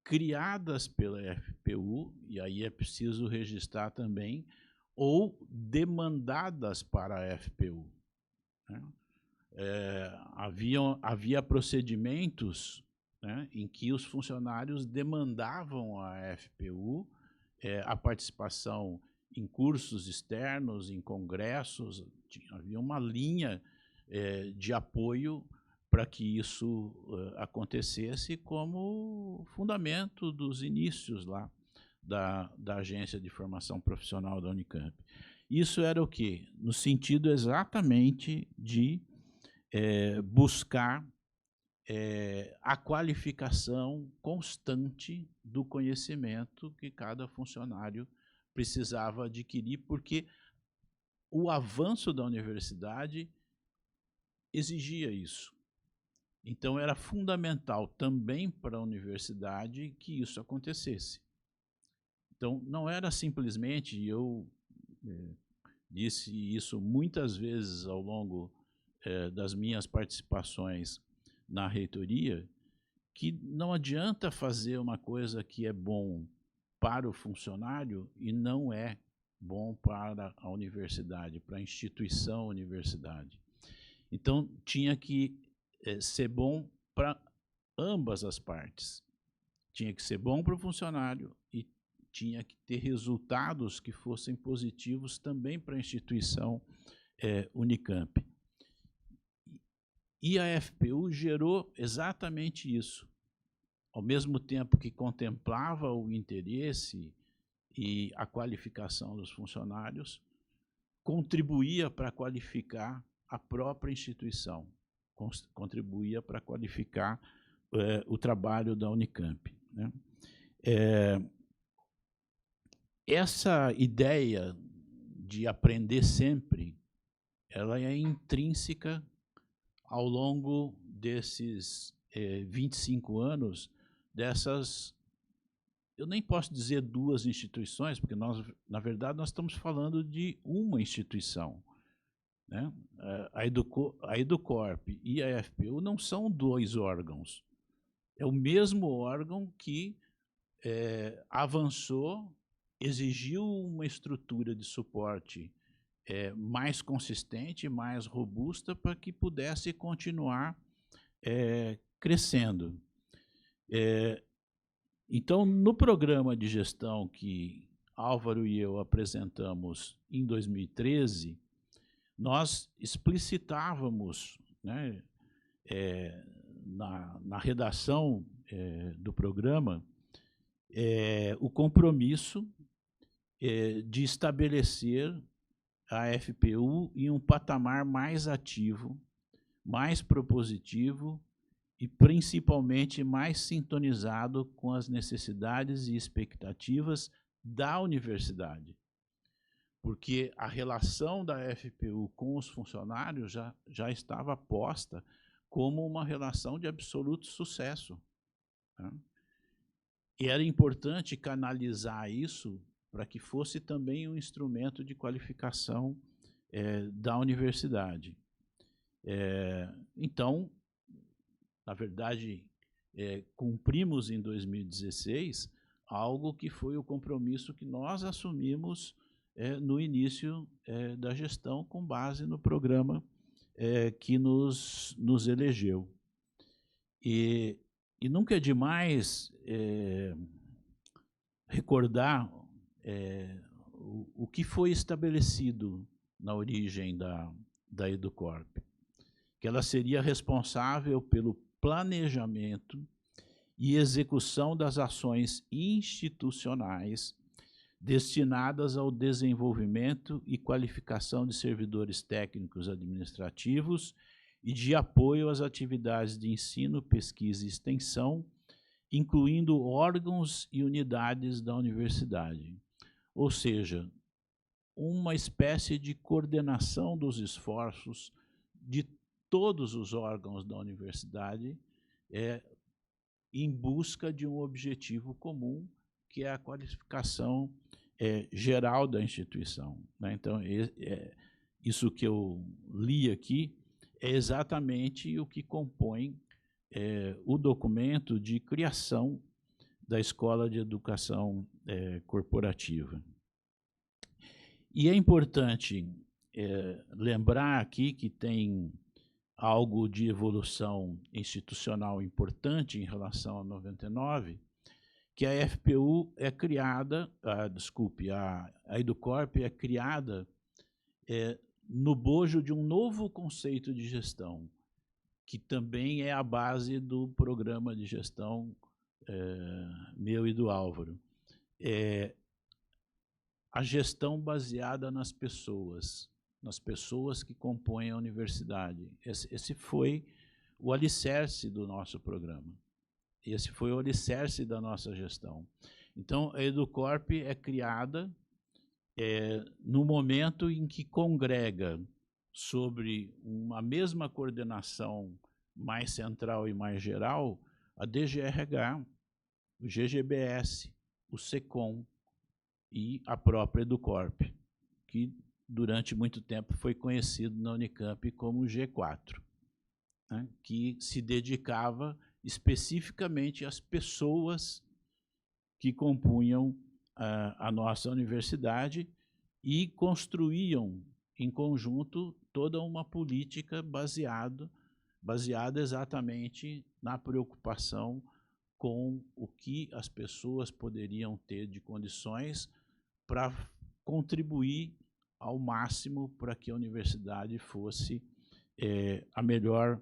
criadas pela FPU, e aí é preciso registrar também, ou demandadas para a FPU. Né? Havia procedimentos, né, em que os funcionários demandavam à FPU a participação em cursos externos, em congressos, havia uma linha de apoio para que isso acontecesse como fundamento dos inícios lá da Agência de Formação Profissional da Unicamp. Isso era o quê? No sentido exatamente de buscar a qualificação constante do conhecimento que cada funcionário precisava adquirir, porque o avanço da universidade exigia isso. Então, era fundamental também para a universidade que isso acontecesse. Então, não era simplesmente, e eu disse isso muitas vezes ao longo das minhas participações na reitoria que não adianta fazer uma coisa que é bom para o funcionário e não é bom para a universidade, para a instituição universidade. Então, tinha que ser bom para ambas as partes. Tinha que ser bom para o funcionário e tinha que ter resultados que fossem positivos também para a instituição Unicamp. E a FPU gerou exatamente isso. Ao mesmo tempo que contemplava o interesse e a qualificação dos funcionários, contribuía para qualificar a própria instituição, contribuía para qualificar o trabalho da Unicamp, né? Essa ideia de aprender sempre, ela é intrínseca ao longo desses 25 anos, dessas, eu nem posso dizer duas instituições, porque nós, na verdade, nós estamos falando de uma instituição, né? A Educorp e a FPU não são dois órgãos. É o mesmo órgão que avançou, exigiu uma estrutura de suporte mais consistente, mais robusta, para que pudesse continuar crescendo. Então, no programa de gestão que Álvaro e eu apresentamos em 2013, nós explicitávamos, né, na redação do programa o compromisso de estabelecer a FPU em um patamar mais ativo, mais propositivo e, principalmente, mais sintonizado com as necessidades e expectativas da universidade. Porque a relação da FPU com os funcionários já estava posta como uma relação de absoluto sucesso, né? E era importante canalizar isso para que fosse também um instrumento de qualificação da universidade. Então, na verdade, cumprimos em 2016 algo que foi o compromisso que nós assumimos no início da gestão, com base no programa que nos elegeu. E nunca é demais recordar o que foi estabelecido na origem da Educorp, que ela seria responsável pelo planejamento e execução das ações institucionais destinadas ao desenvolvimento e qualificação de servidores técnicos administrativos e de apoio às atividades de ensino, pesquisa e extensão, incluindo órgãos e unidades da universidade. Ou seja, uma espécie de coordenação dos esforços de todos os órgãos da universidade em busca de um objetivo comum, que é a qualificação geral da instituição, né? Então, isso que eu li aqui é exatamente o que compõe o documento de criação da Escola de Educação Corporativa. E é importante lembrar aqui que tem algo de evolução institucional importante em relação a 99, que a FPU é criada, a Educorp é criada no bojo de um novo conceito de gestão, que também é a base do programa de gestão meu e do Álvaro. A gestão baseada nas pessoas que compõem a universidade. Esse foi o alicerce do nosso programa. Esse foi o alicerce da nossa gestão. Então, a Educorp é criada no momento em que congrega sobre uma mesma coordenação mais central e mais geral a DGRH, o GGBS, o SECOM e a própria Educorp, que durante muito tempo foi conhecido na Unicamp como G4. né, que se dedicava especificamente às pessoas que compunham a nossa universidade e construíam em conjunto toda uma política baseada exatamente na preocupação com o que as pessoas poderiam ter de condições para contribuir ao máximo para que a universidade fosse a melhor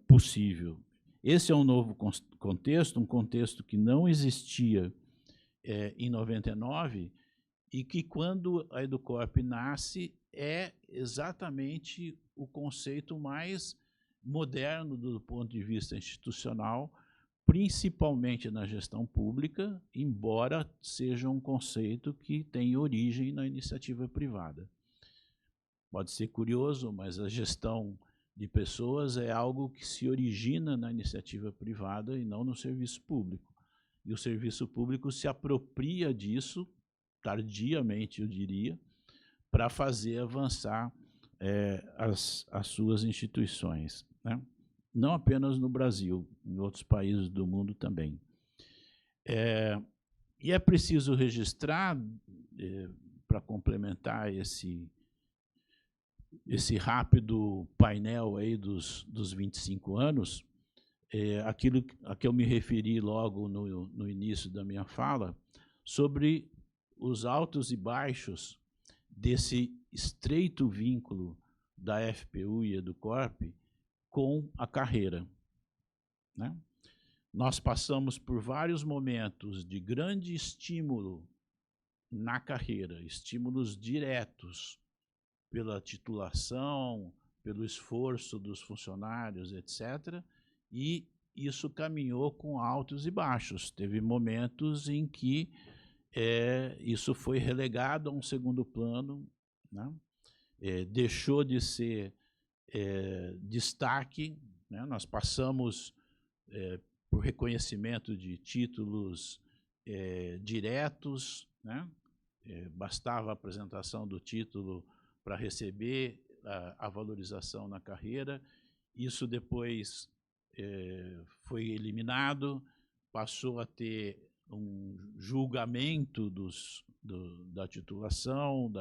possível. Esse é um novo contexto, um contexto que não existia em 99 e que, quando a EduCorp nasce, é exatamente o conceito mais moderno do ponto de vista institucional, principalmente na gestão pública, embora seja um conceito que tem origem na iniciativa privada. Pode ser curioso, mas a gestão de pessoas é algo que se origina na iniciativa privada e não no serviço público. E o serviço público se apropria disso, tardiamente, eu diria, para fazer avançar as suas instituições, né? Não apenas no Brasil, em outros países do mundo também. E é preciso registrar, para complementar esse rápido painel aí dos 25 anos, aquilo a que eu me referi logo no início da minha fala, sobre os altos e baixos desse estreito vínculo da FPU e EduCorp com a carreira, né? Nós passamos por vários momentos de grande estímulo na carreira, estímulos diretos pela titulação, pelo esforço dos funcionários, etc., e isso caminhou com altos e baixos. Teve momentos em que isso foi relegado a um segundo plano, né? Deixou de ser destaque, né? Nós passamos por reconhecimento de títulos diretos, né? Bastava a apresentação do título para receber a valorização na carreira. Isso depois foi eliminado, passou a ter um julgamento da titulação,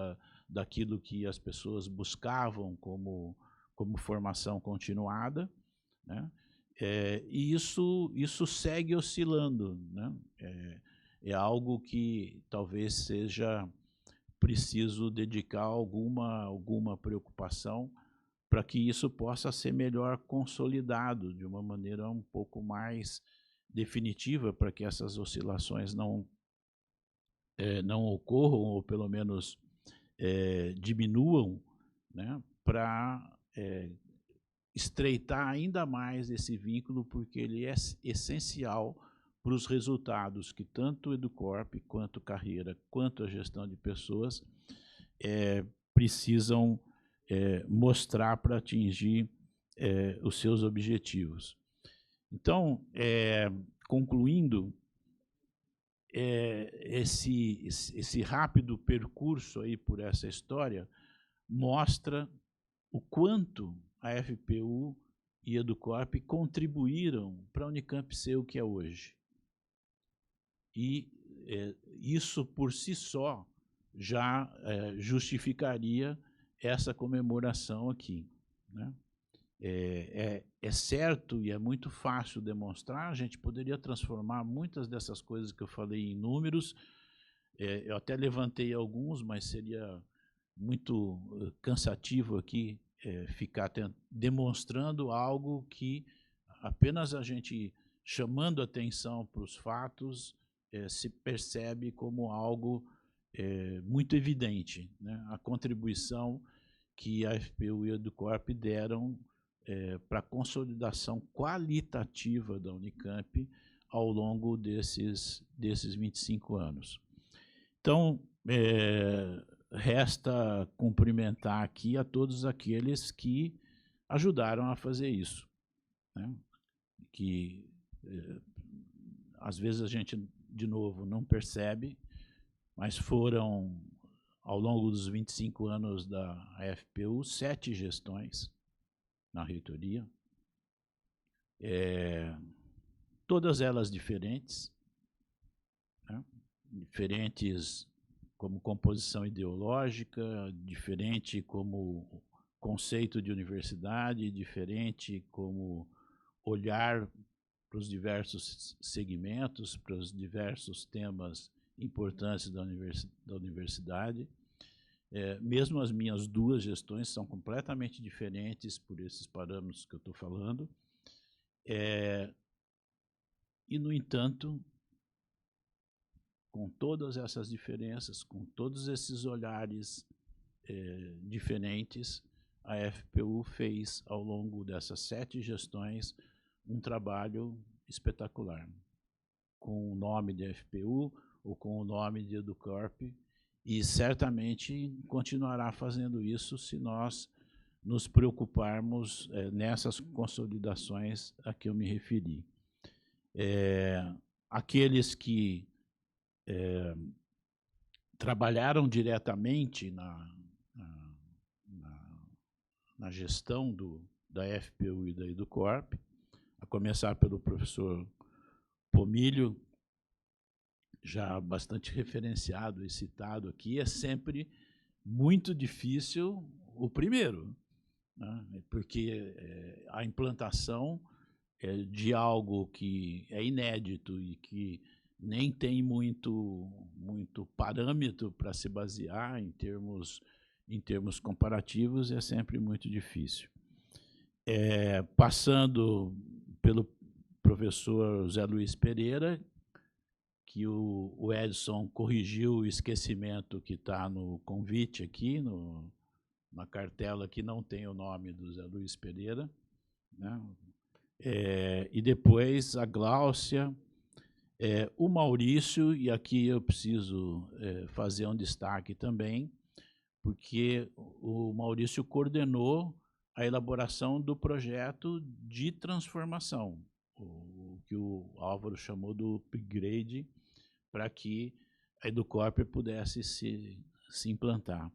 daquilo que as pessoas buscavam como formação continuada, né? E isso segue oscilando, né? É algo que talvez seja preciso dedicar alguma preocupação para que isso possa ser melhor consolidado de uma maneira um pouco mais definitiva, para que essas oscilações não ocorram, ou pelo menos diminuam, né, para estreitar ainda mais esse vínculo, porque ele é essencial para os resultados que tanto o EduCorp, quanto carreira, quanto a gestão de pessoas precisam mostrar para atingir os seus objetivos. Então, concluindo, esse rápido percurso aí por essa história mostra o quanto a FPU e a EduCorp contribuíram para a Unicamp ser o que é hoje. E isso, por si só, já justificaria essa comemoração aqui, né? É certo e é muito fácil demonstrar. A gente poderia transformar muitas dessas coisas que eu falei em números. Eu até levantei alguns, mas seria muito cansativo aqui ficar demonstrando algo que apenas a gente chamando atenção para os fatos se percebe como algo muito evidente, né? A contribuição que a FPU e a EduCorp deram para a consolidação qualitativa da Unicamp ao longo desses 25 anos. Então, resta cumprimentar aqui a todos aqueles que ajudaram a fazer isso, né? Que às vezes a gente, de novo, não percebe, mas foram, ao longo dos 25 anos da FPU, 7 gestões na reitoria, todas elas diferentes, né? Diferentes como composição ideológica, diferente como conceito de universidade, diferente como olhar para os diversos segmentos, para os diversos temas importantes da universidade. Mesmo as minhas duas gestões são completamente diferentes por esses parâmetros que eu estou falando. E, no entanto, com todas essas diferenças, com todos esses olhares diferentes, a FPU fez, ao longo dessas 7 gestões, um trabalho espetacular, com o nome de FPU ou com o nome de Educorp, e certamente continuará fazendo isso se nós nos preocuparmos nessas consolidações a que eu me referi. Aqueles que trabalharam diretamente na gestão da FPU e da Educorp, a começar pelo professor Pomilho, já bastante referenciado e citado aqui, é sempre muito difícil o primeiro, né? Porque a implantação de algo que é inédito e que nem tem muito parâmetro para se basear em termos comparativos, é sempre muito difícil. Passando pelo professor Zé Luiz Pereira, que o Edson corrigiu o esquecimento que está no convite aqui, na cartela que não tem o nome do Zé Luiz Pereira, né? E depois a Gláucia, o Maurício, e aqui eu preciso fazer um destaque também, porque o Maurício coordenou a elaboração do projeto de transformação, o que o Álvaro chamou do upgrade, para que a Educorp pudesse se implantar.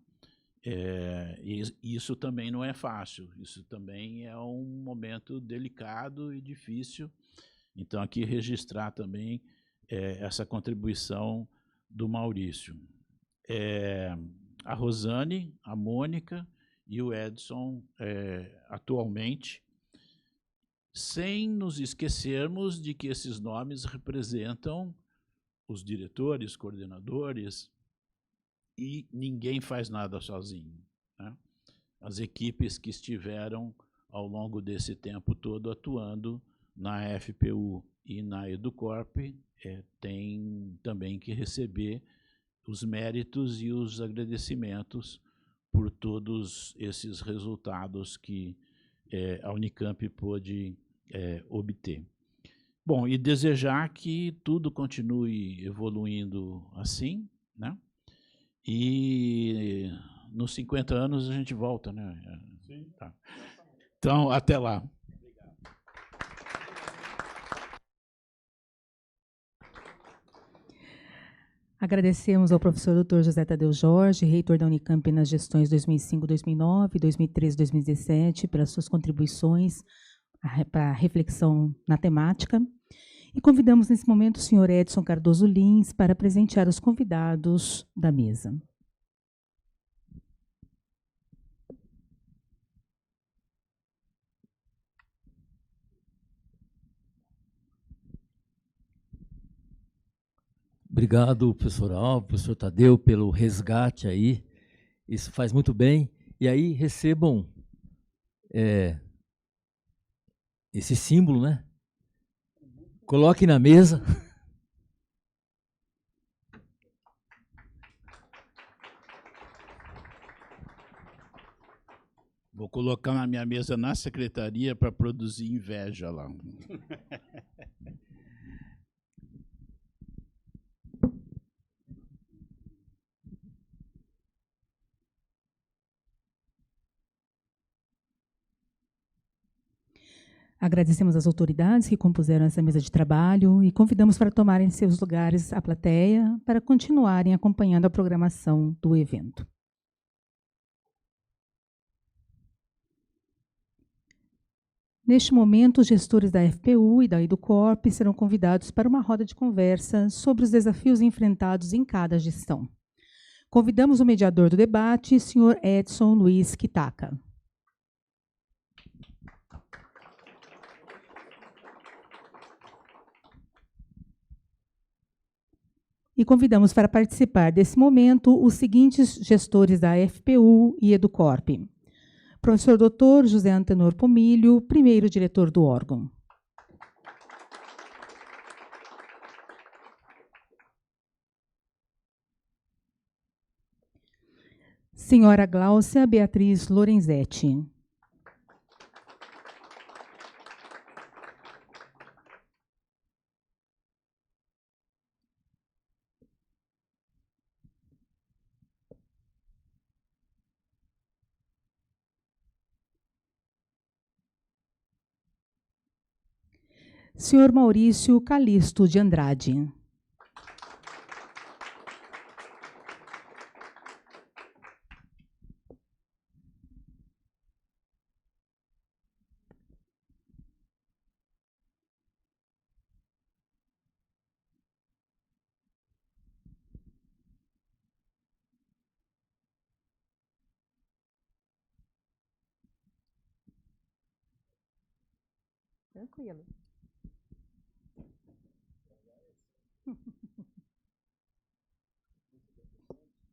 E isso também não é fácil, isso também é um momento delicado e difícil. Então, aqui registrar também essa contribuição do Maurício. A Rosane, a Mônica e o Edson, atualmente, sem nos esquecermos de que esses nomes representam os diretores, coordenadores, e ninguém faz nada sozinho, né? As equipes que estiveram, ao longo desse tempo todo, atuando na FPU e na Educorp, têm também que receber os méritos e os agradecimentos por todos esses resultados que a Unicamp pôde obter. Bom, e desejar que tudo continue evoluindo assim, né? E nos 50 anos a gente volta, né? Sim. Tá. Então, até lá. Agradecemos ao professor Dr. José Tadeu Jorge, reitor da Unicamp nas gestões 2005-2009, 2013-2017, pelas suas contribuições para a reflexão na temática. E convidamos nesse momento o senhor Edson Cardoso Lins para presentear os convidados da mesa. Obrigado, professor Alves, professor Tadeu, pelo resgate aí. Isso faz muito bem. E aí recebam esse símbolo, né? Coloque na mesa. Vou colocar na minha mesa na secretaria para produzir inveja lá. Agradecemos às autoridades que compuseram essa mesa de trabalho e convidamos para tomarem seus lugares a plateia para continuarem acompanhando a programação do evento. Neste momento, os gestores da FPU e da Educorp serão convidados para uma roda de conversa sobre os desafios enfrentados em cada gestão. Convidamos o mediador do debate, senhor Edson Luiz Quitaca. E convidamos para participar desse momento os seguintes gestores da FPU e Educorp. Professor Dr. José Antenor Pomilho, primeiro diretor do órgão. Senhora Gláucia Beatriz Lorenzetti. Senhor Maurício Calixto de Andrade. Tranquilo.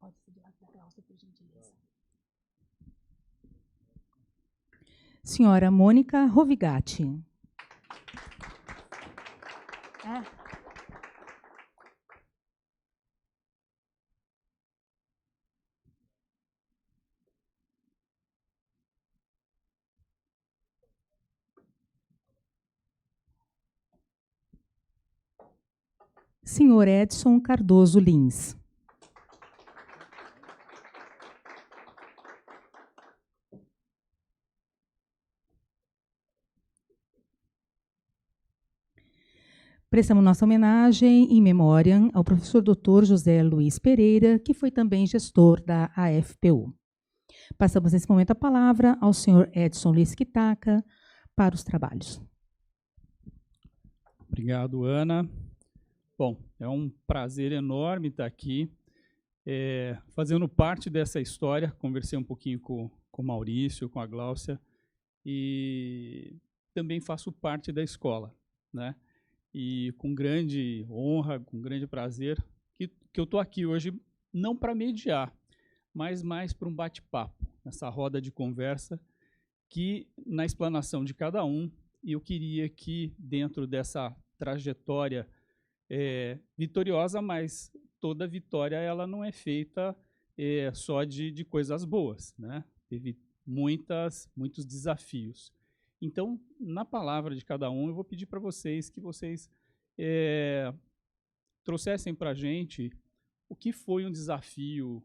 Pode ser de lado da Gláucia, por gentileza. Senhora Mônica Rovigatti. Senhor Edson Cardoso Lins. Prestamos nossa homenagem em memória ao professor Dr. José Luiz Pereira, que foi também gestor da AFPU. Passamos nesse momento a palavra ao senhor Edson Luiz Quitaca para os trabalhos. Obrigado, Ana. Bom, é um prazer enorme estar aqui, fazendo parte dessa história. Conversei um pouquinho com o Maurício, com a Gláucia, e também faço parte da escola, né? E com grande honra, com grande prazer, que eu estou aqui hoje não para mediar, mas mais para um bate-papo, nessa roda de conversa, que na explanação de cada um, eu queria que dentro dessa trajetória vitoriosa, mas toda vitória ela não é feita só de coisas boas, né? Teve muitos desafios. Então, na palavra de cada um, eu vou pedir para vocês que vocês trouxessem para a gente o que foi um desafio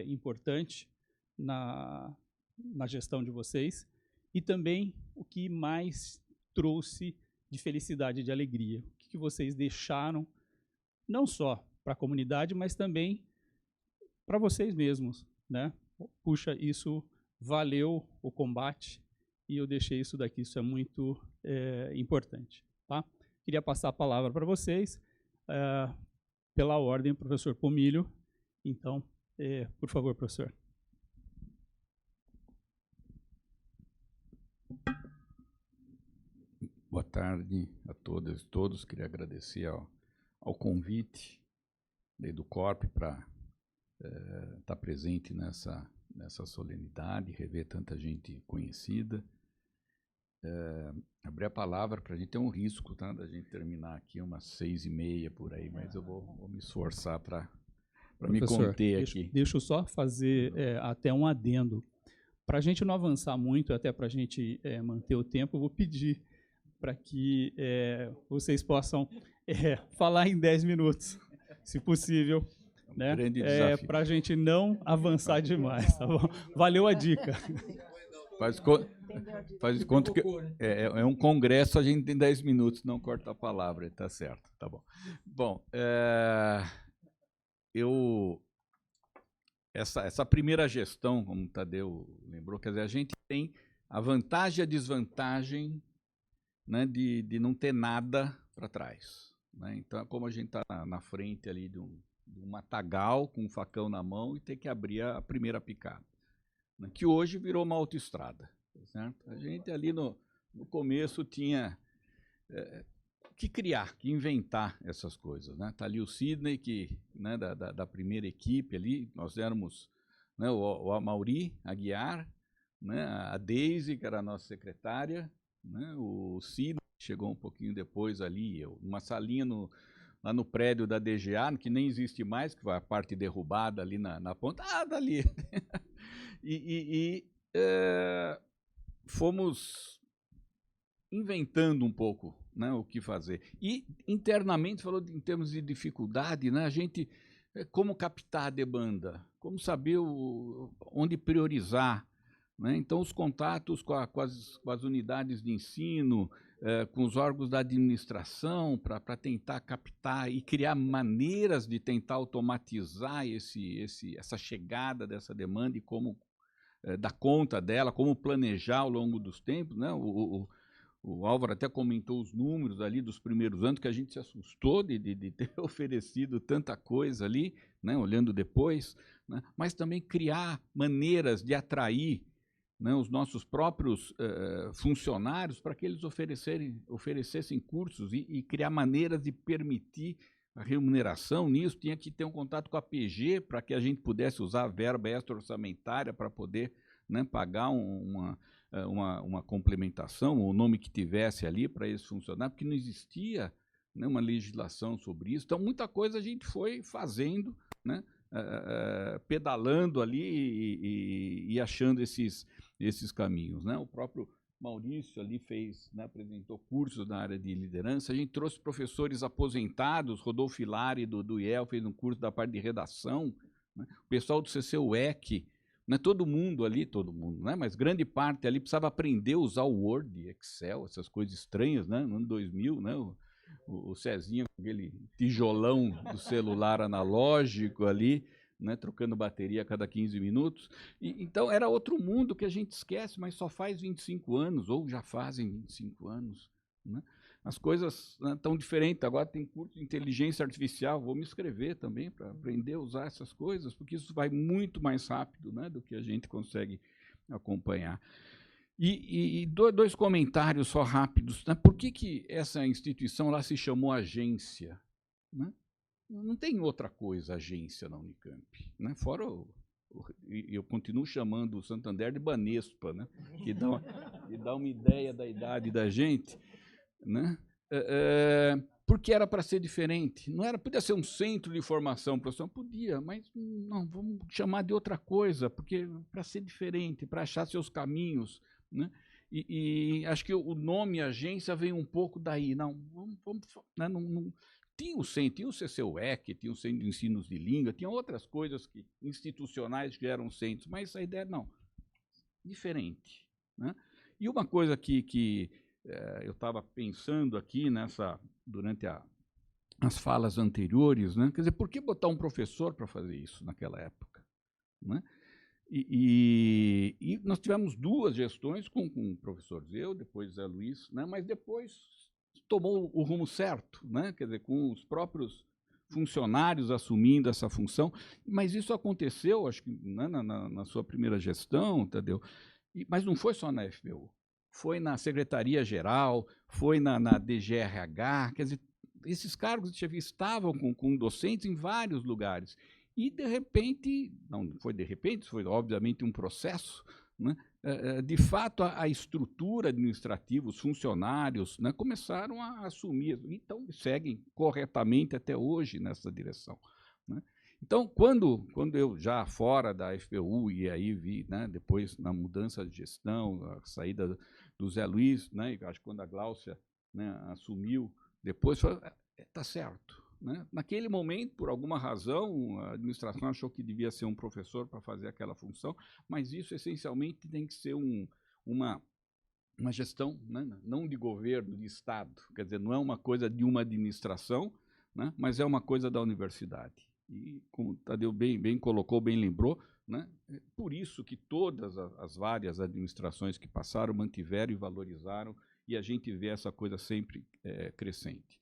importante na gestão de vocês e também o que mais trouxe de felicidade e de alegria. O que vocês deixaram, não só para a comunidade, mas também para vocês mesmos, né? Puxa, isso valeu o combate e eu deixei isso daqui, isso é muito importante. Tá? Queria passar a palavra para vocês, pela ordem, professor Pomilho. Então, por favor, professor. Boa tarde a todas e todos. Queria agradecer ao convite da Educorp para estar presente nessa solenidade, rever tanta gente conhecida. Abrir a palavra para a gente é um risco, tá? Da gente terminar aqui umas 6h30 por aí, mas eu vou me esforçar para me conter aqui. Deixa eu só fazer até um adendo. Para a gente não avançar muito, até para a gente manter o tempo, eu vou pedir para que vocês possam falar em 10 minutos, se possível. Né? Grande desafio. Para a gente não avançar demais, tá bom? Valeu a dica. Faz conta que é um congresso, a gente tem 10 minutos, não corta a palavra, tá certo, tá bom. Bom, essa primeira gestão, como o Tadeu lembrou, quer dizer, a gente tem a vantagem e a desvantagem né, de não ter nada para trás. Né? Então, é como a gente está na frente ali de um matagal com um facão na mão e ter que abrir a primeira picada, né, que hoje virou uma autoestrada. Certo? A gente ali no começo tinha que criar, que inventar essas coisas. Né? Tá ali o Sidney, que, né, da primeira equipe ali, nós éramos, né, o Amaury Aguiar, né, a Deise, que era a nossa secretária, né, o Sidney, que chegou um pouquinho depois ali, numa salinha lá no prédio da DGA, que nem existe mais, que foi a parte derrubada ali na ponta, dali. Fomos inventando um pouco, né, o que fazer. E, internamente, falou em termos de dificuldade, né, a gente, como captar a demanda, como saber onde priorizar. Né? Então, os contatos com as unidades de ensino, com os órgãos da administração, para tentar captar e criar maneiras de tentar automatizar essa chegada dessa demanda e como dar conta dela, como planejar ao longo dos tempos. Né? O Álvaro até comentou os números ali dos primeiros anos, que a gente se assustou de ter oferecido tanta coisa ali, né? Olhando depois, né? Mas também criar maneiras de atrair, né, os nossos próprios funcionários para que eles oferecessem cursos e criar maneiras de permitir a remuneração nisso. Tinha que ter um contato com a PG para que a gente pudesse usar a verba extra-orçamentária para poder, né, pagar uma complementação, o nome que tivesse ali para eles funcionar, porque não existia, né, uma legislação sobre isso. Então, muita coisa a gente foi fazendo, né, pedalando ali e achando esses caminhos. Né? O próprio Maurício ali fez, né, apresentou cursos na área de liderança. A gente trouxe professores aposentados, Rodolfo Hilari do IEL fez um curso da parte de redação, né? O pessoal do CCUEC, né, todo mundo, né, mas grande parte ali precisava aprender a usar o Word, Excel, essas coisas estranhas, né? No ano 2000, né, o Cezinha com aquele tijolão do celular analógico ali, né, trocando bateria a cada 15 minutos. Então, era outro mundo que a gente esquece, mas só faz 25 anos, ou já fazem 25 anos. Né? As coisas estão, né, diferentes. Agora tem curso de inteligência artificial, vou me inscrever também para aprender a usar essas coisas, porque isso vai muito mais rápido, né, do que a gente consegue acompanhar. E dois comentários só rápidos. Né? Por que essa instituição lá se chamou agência? Né? Não tem outra coisa, agência, na Unicamp. Né? Fora eu continuo chamando o Santander de Banespa, né? que dá uma ideia da idade da gente. Né? Porque era para ser diferente. Não era, podia ser um centro de formação profissional, podia, mas não, vamos chamar de outra coisa, porque para ser diferente, para achar seus caminhos. Né? E acho que o nome agência vem um pouco daí. Não, vamos né? Não, tinha o CEN, tinha o CCUEC, tinha o Centro de Ensinos de Língua, tinha outras coisas institucionais que eram centros, mas a ideia não, diferente. Né? E uma coisa que eu estava pensando aqui durante as falas anteriores, né? Quer dizer, por que botar um professor para fazer isso naquela época? Né? E nós tivemos duas gestões com o professor Zeu, depois Zé Luiz, né? Mas depois tomou o rumo certo, né? Quer dizer, com os próprios funcionários assumindo essa função, mas isso aconteceu, acho que, né, na sua primeira gestão, Tadeu, mas não foi só na FPU, foi na Secretaria-Geral, foi na DGRH, quer dizer, esses cargos de chefia estavam com docentes em vários lugares, e de repente, não foi de repente, foi obviamente um processo, né? De fato, a estrutura administrativa, os funcionários, né, começaram a assumir, então seguem corretamente até hoje nessa direção. Né? Então, quando eu já fora da FPU, e aí vi, né, depois na mudança de gestão, a saída do Zé Luiz, né, acho que quando a Gláucia, né, assumiu, depois falou, está certo. Né? Naquele momento, por alguma razão, a administração achou que devia ser um professor para fazer aquela função, mas isso essencialmente tem que ser uma gestão, né? Não de governo, de Estado. Quer dizer, não é uma coisa de uma administração, né? Mas é uma coisa da universidade. E, como o Tadeu bem colocou, bem lembrou, né? Por isso que todas as várias administrações que passaram mantiveram e valorizaram e a gente vê essa coisa sempre crescente.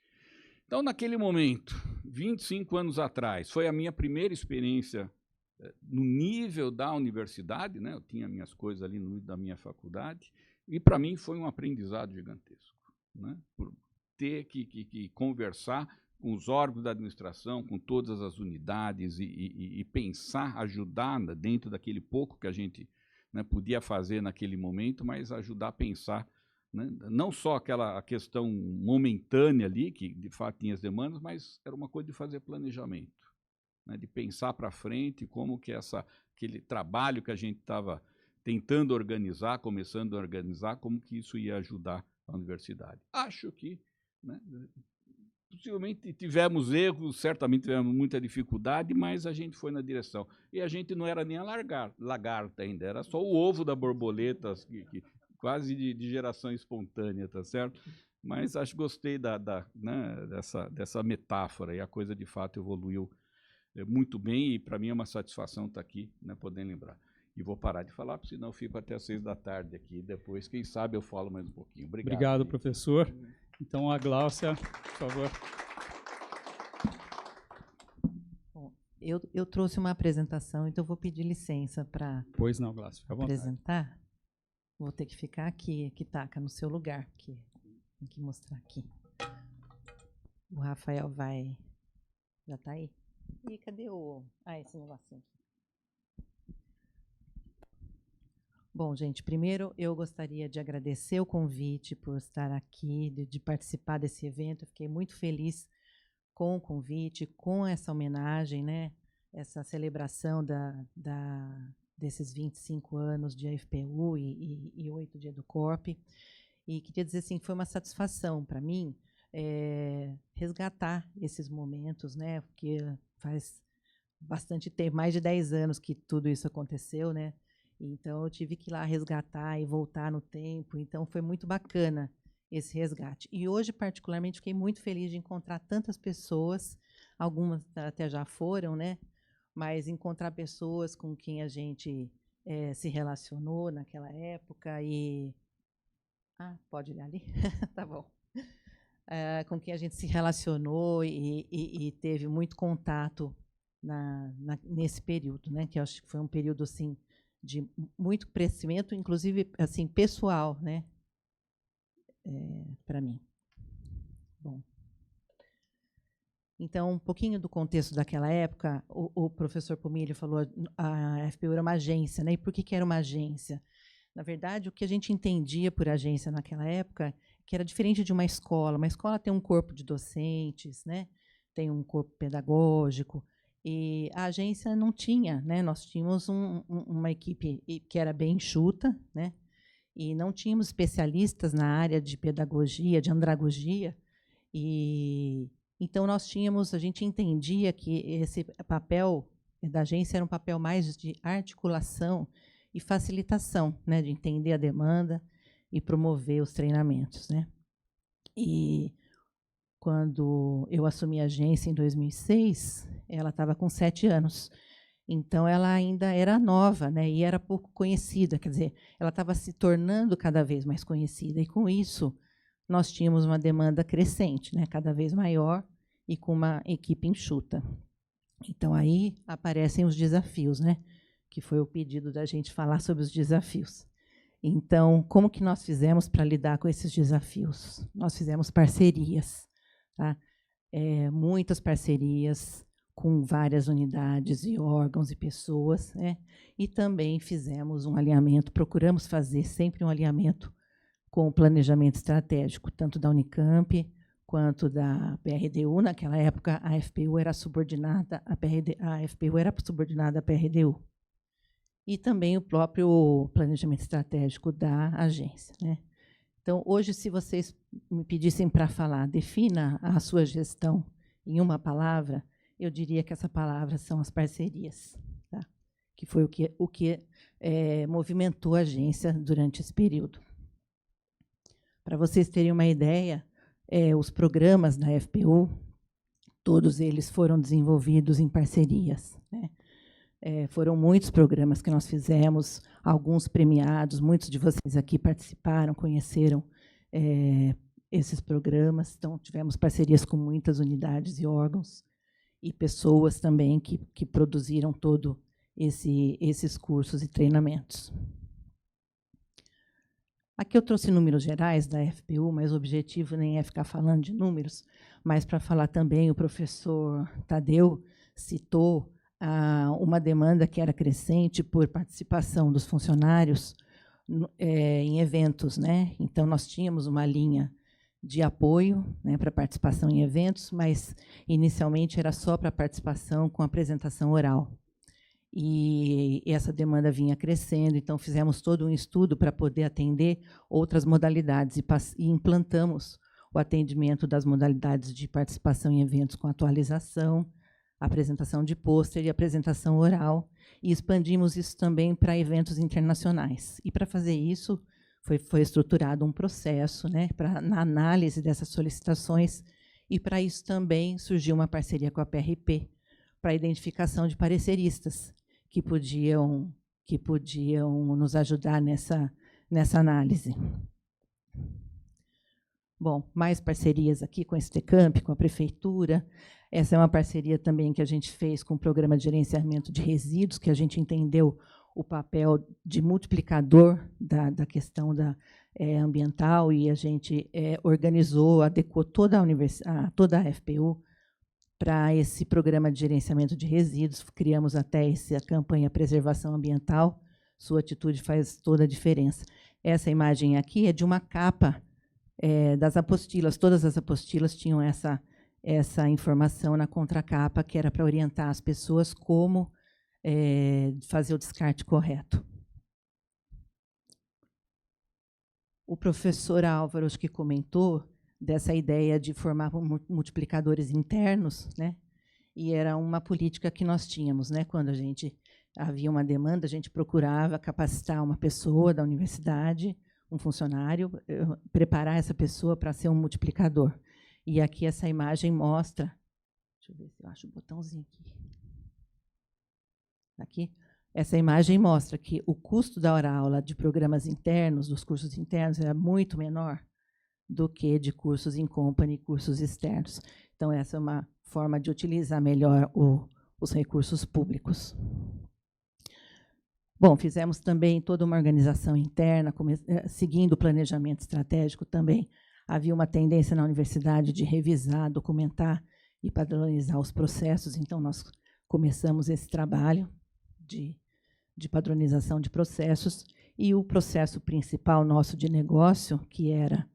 Então, naquele momento, 25 anos atrás, foi a minha primeira experiência no nível da universidade, né? Eu tinha minhas coisas ali no nível da minha faculdade, e para mim foi um aprendizado gigantesco, né? Por ter que conversar com os órgãos da administração, com todas as unidades, e pensar, ajudar dentro daquele pouco que a gente, né, podia fazer naquele momento, mas ajudar a pensar, né, não só a questão momentânea ali, que de fato tinha as demandas, mas era uma coisa de fazer planejamento, né, de pensar para frente como que aquele trabalho que a gente estava tentando organizar, começando a organizar, como que isso ia ajudar a universidade. Acho que, né, possivelmente tivemos erros, certamente tivemos muita dificuldade, mas a gente foi na direção. E a gente não era nem a lagarta ainda, era só o ovo da borboleta, quase de geração espontânea, tá certo? Mas acho que gostei né, dessa metáfora, e a coisa de fato evoluiu muito bem, e para mim é uma satisfação estar aqui, né, podendo lembrar. E vou parar de falar, porque senão eu fico até às 6 da tarde aqui, depois, quem sabe, eu falo mais um pouquinho. Obrigado. Obrigado, professor. Então, a Gláucia, por favor. Bom, eu trouxe uma apresentação, então vou pedir licença para apresentar. Vou ter que ficar aqui, Taca, no seu lugar, porque tem que mostrar aqui. O Rafael vai... Já está aí? E cadê o... Ah, esse negocinho aqui. Bom, gente, primeiro eu gostaria de agradecer o convite por estar aqui, de participar desse evento. Eu fiquei muito feliz com o convite, com essa homenagem, né? Essa celebração desses 25 anos de FPU e 8 de Educorp. E queria dizer assim, foi uma satisfação para mim resgatar esses momentos, né? Porque faz bastante tempo, mais de 10 anos que tudo isso aconteceu, né? Então, eu tive que ir lá resgatar e voltar no tempo. Então, foi muito bacana esse resgate. E hoje, particularmente, fiquei muito feliz de encontrar tantas pessoas, algumas até já foram, né? Mas encontrar pessoas com quem a gente se relacionou naquela época e... Ah, pode olhar ali? Tá bom. Com quem a gente se relacionou e teve muito contato nesse período, né? Que eu acho que foi um período, assim, de muito crescimento, inclusive assim pessoal, né, para mim. Bom, então um pouquinho do contexto daquela época. O professor Pomilio falou a FPU era uma agência, né? E por que era uma agência? Na verdade, o que a gente entendia por agência naquela época que era diferente de uma escola. Uma escola tem um corpo de docentes, né? Tem um corpo pedagógico. E a agência não tinha, né? Nós tínhamos uma equipe que era bem enxuta, né? E não tínhamos especialistas na área de pedagogia, de andragogia. E então a gente entendia que esse papel da agência era um papel mais de articulação e facilitação, né? De entender a demanda e promover os treinamentos, né? E quando eu assumi a agência em 2006, ela estava com 7 anos. Então, ela ainda era nova, né, e era pouco conhecida. Quer dizer, ela estava se tornando cada vez mais conhecida. E, com isso, nós tínhamos uma demanda crescente, né, cada vez maior, e com uma equipe enxuta. Então, aí aparecem os desafios, né, que foi o pedido da gente falar sobre os desafios. Então, como que nós fizemos para lidar com esses desafios? Nós fizemos parcerias. Tá? Muitas parcerias com várias unidades e órgãos e pessoas, né? E também fizemos um alinhamento, procuramos fazer sempre um alinhamento com o planejamento estratégico, tanto da Unicamp quanto da PRDU. Naquela época, a FPU era subordinada à PRDU. E também o próprio planejamento estratégico da agência, né? Então, hoje, se vocês me pedissem para falar, defina a sua gestão em uma palavra, eu diria que essa palavra são as parcerias, tá? Que foi o que movimentou a agência durante esse período. Para vocês terem uma ideia, os programas da FPU, todos eles foram desenvolvidos em parcerias, né? Foram muitos programas que nós fizemos, alguns premiados, muitos de vocês aqui participaram, conheceram esses programas. Então, tivemos parcerias com muitas unidades e órgãos e pessoas também que produziram todo esses cursos e treinamentos. Aqui eu trouxe números gerais da FPU, mas o objetivo nem é ficar falando de números, mas para falar também, o professor Tadeu citou uma demanda que era crescente por participação dos funcionários em eventos, né? Então, nós tínhamos uma linha de apoio, né, para participação em eventos, mas inicialmente era só para participação com apresentação oral. E essa demanda vinha crescendo, então fizemos todo um estudo para poder atender outras modalidades e implantamos o atendimento das modalidades de participação em eventos com atualização, apresentação de pôster e apresentação oral, e expandimos isso também para eventos internacionais. E para fazer isso, foi estruturado um processo, né, na análise dessas solicitações, e para isso também surgiu uma parceria com a PRP, para a identificação de pareceristas, que podiam nos ajudar nessa análise. Bom, mais parcerias aqui com a Estecamp, com a Prefeitura. Essa é uma parceria também que a gente fez com o Programa de Gerenciamento de Resíduos, que a gente entendeu o papel de multiplicador da questão ambiental, e a gente organizou, adequou toda a FPU para esse programa de gerenciamento de resíduos. Criamos até a campanha Preservação Ambiental. Sua atitude faz toda a diferença. Essa imagem aqui é de uma capa das apostilas. Todas as apostilas tinham essa informação na contracapa, que era para orientar as pessoas como fazer o descarte correto. O professor Álvaro, acho que comentou dessa ideia de formar multiplicadores internos, né? E era uma política que nós tínhamos, né? Quando havia uma demanda, a gente procurava capacitar uma pessoa da universidade, um funcionário, preparar essa pessoa para ser um multiplicador. E aqui essa imagem mostra, deixa eu ver se eu acho o botãozinho aqui. Essa imagem mostra que o custo da hora-aula de programas internos, dos cursos internos, era muito menor do que de cursos in company e cursos externos. Então, essa é uma forma de utilizar melhor os recursos públicos. Bom, fizemos também toda uma organização interna, seguindo o planejamento estratégico também. Havia uma tendência na universidade de revisar, documentar e padronizar os processos, então nós começamos esse trabalho de padronização de processos, e o processo principal nosso de negócio, que era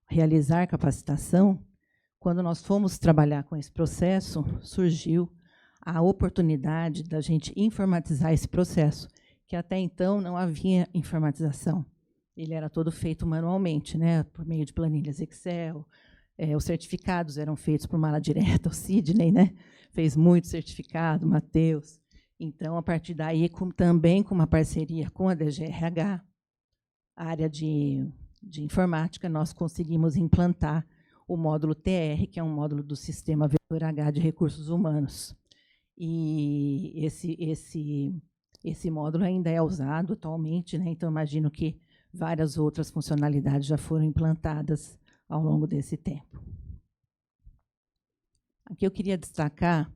realizar capacitação. Quando nós fomos trabalhar com esse processo, surgiu a oportunidade da gente informatizar esse processo, que até então não havia informatização. Ele era todo feito manualmente, né, por meio de planilhas Excel. Os certificados eram feitos por mala direta, o Sidney, né, fez muito certificado, Matheus. Então, a partir daí, também com uma parceria com a DGRH, a área de informática, nós conseguimos implantar o módulo TR, que é um módulo do Sistema Vetor H de Recursos Humanos. E esse módulo ainda é usado atualmente, né? Então, imagino que várias outras funcionalidades já foram implantadas ao longo desse tempo. Aqui eu queria destacar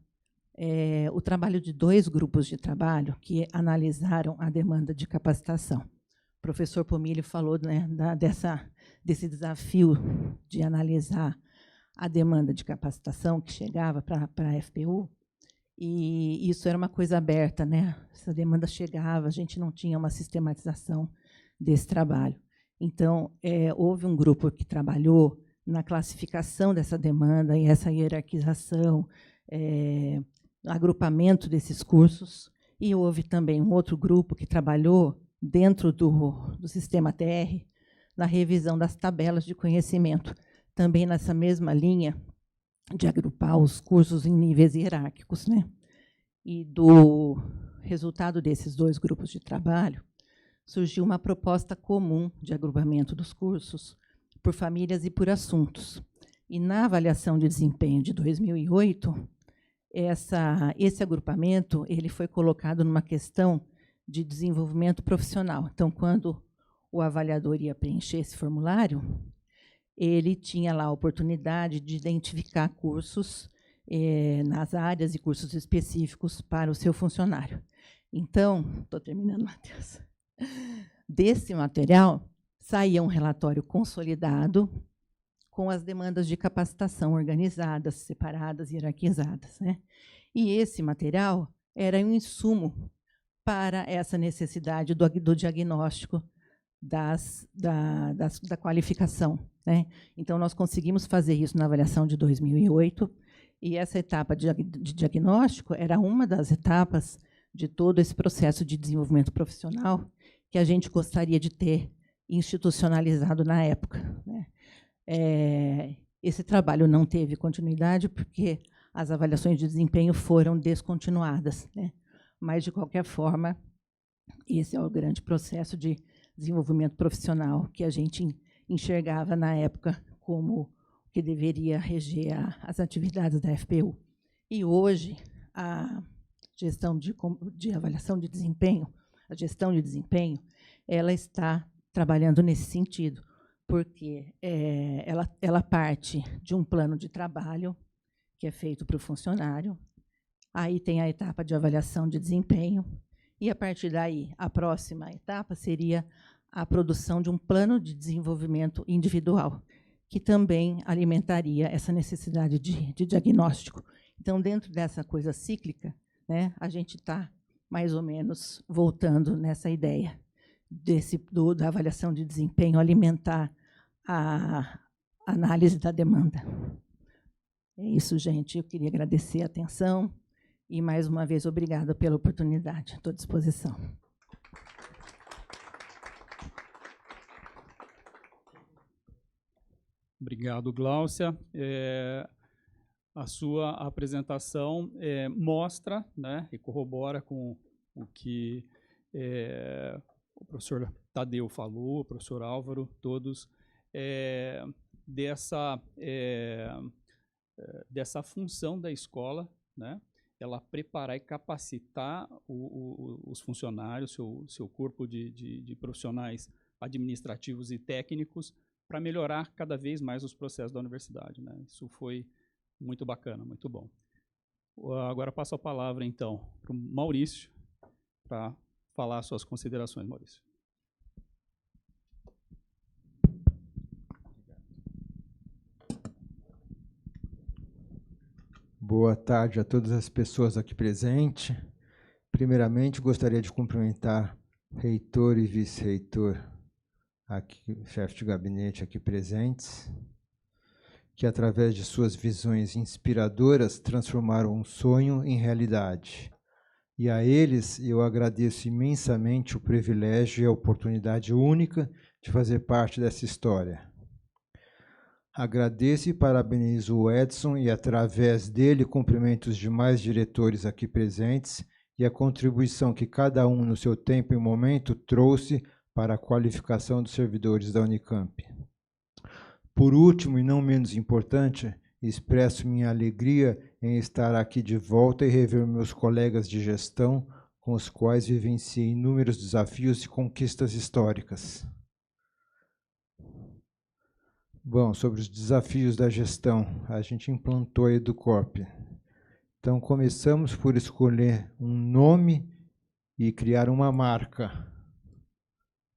o trabalho de 2 grupos de trabalho que analisaram a demanda de capacitação. O professor Pomilio falou, né, desse desafio de analisar a demanda de capacitação que chegava para a FPU, e isso era uma coisa aberta, né? Essa demanda chegava, a gente não tinha uma sistematização desse trabalho. Então, houve um grupo que trabalhou na classificação dessa demanda e essa hierarquização, agrupamento desses cursos, e houve também um outro grupo que trabalhou dentro do sistema TR, na revisão das tabelas de conhecimento, também nessa mesma linha de agrupar os cursos em níveis hierárquicos, né? E do resultado desses 2 grupos de trabalho, surgiu uma proposta comum de agrupamento dos cursos por famílias e por assuntos. E na avaliação de desempenho de 2008, esse agrupamento ele foi colocado numa questão de desenvolvimento profissional. Então, quando o avaliador ia preencher esse formulário, ele tinha lá a oportunidade de identificar cursos nas áreas e cursos específicos para o seu funcionário. Então, estou terminando, Matheus. Desse material, saía um relatório consolidado com as demandas de capacitação organizadas, separadas, hierarquizadas, né? E esse material era um insumo para essa necessidade do diagnóstico da qualificação, né? Então, nós conseguimos fazer isso na avaliação de 2008, e essa etapa de diagnóstico era uma das etapas de todo esse processo de desenvolvimento profissional que a gente gostaria de ter institucionalizado na época, né? Esse trabalho não teve continuidade porque as avaliações de desempenho foram descontinuadas, né? Mas, de qualquer forma, esse é o grande processo de desenvolvimento profissional que a gente enxergava na época como que deveria reger as atividades da FPU. E hoje, a gestão de avaliação de desempenho, a gestão de desempenho, ela está trabalhando nesse sentido, porque ela parte de um plano de trabalho que é feito para o funcionário, aí tem a etapa de avaliação de desempenho, e, a partir daí, a próxima etapa seria a produção de um plano de desenvolvimento individual, que também alimentaria essa necessidade de diagnóstico. Então, dentro dessa coisa cíclica, né, a gente está, mais ou menos, voltando nessa ideia da avaliação de desempenho alimentar a análise da demanda. É isso, gente. Eu queria agradecer a atenção e, mais uma vez, obrigada pela oportunidade. Estou à disposição. Obrigado, Gláucia. A sua apresentação mostra, né, e corrobora com o que o professor Tadeu falou, o professor Álvaro, todos, dessa função da escola, né, ela preparar e capacitar os funcionários, seu corpo de profissionais administrativos e técnicos, para melhorar cada vez mais os processos da universidade, né? Isso foi muito bacana, muito bom. Agora passo a palavra, então, para o Maurício, para falar suas considerações, Maurício. Boa tarde a todas as pessoas aqui presentes. Primeiramente, gostaria de cumprimentar reitor e vice-reitor, aqui, chefe de gabinete aqui presentes, que, através de suas visões inspiradoras, transformaram um sonho em realidade. E a eles eu agradeço imensamente o privilégio e a oportunidade única de fazer parte dessa história. Agradeço e parabenizo o Edson e, através dele, cumprimento os demais diretores aqui presentes e a contribuição que cada um, no seu tempo e momento, trouxe para a qualificação dos servidores da Unicamp. Por último, e não menos importante, expresso minha alegria em estar aqui de volta e rever meus colegas de gestão, com os quais vivenciei inúmeros desafios e conquistas históricas. Bom, sobre os desafios da gestão, a gente implantou a EduCorp. Então, começamos por escolher um nome e criar uma marca.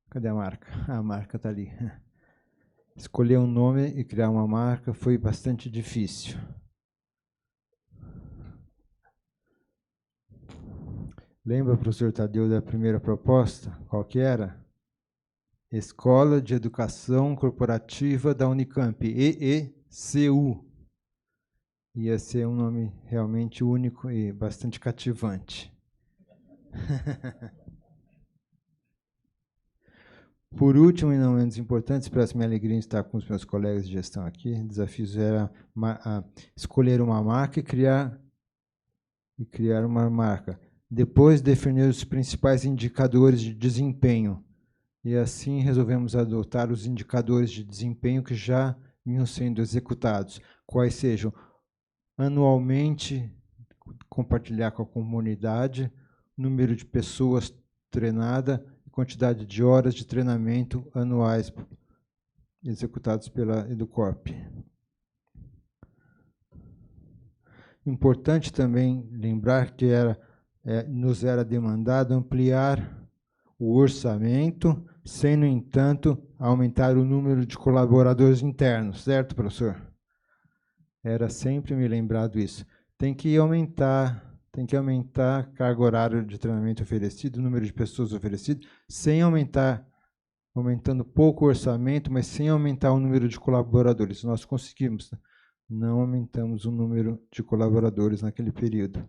Cadê a marca? A marca está ali. Escolher um nome e criar uma marca foi bastante difícil. Lembra, professor Tadeu, da primeira proposta? Qual que era? Escola de Educação Corporativa da Unicamp, EECU. Ia ser um nome realmente único e bastante cativante. Por último, e não menos importante, expresso minha alegria em estar com os meus colegas de gestão aqui. O desafio era escolher uma marca e criar uma marca. Depois, definir os principais indicadores de desempenho. E assim resolvemos adotar os indicadores de desempenho que já vinham sendo executados, quais sejam anualmente compartilhar com a comunidade, número de pessoas treinadas, quantidade de horas de treinamento anuais executados pela Educorp. Importante também lembrar que nos era demandado ampliar o orçamento, sem, no entanto, aumentar o número de colaboradores internos, certo, professor? Era sempre me lembrado isso. Tem que aumentar a carga horária de treinamento oferecido, o número de pessoas oferecido, sem aumentando pouco o orçamento, mas sem aumentar o número de colaboradores. Nós conseguimos, não aumentamos o número de colaboradores naquele período.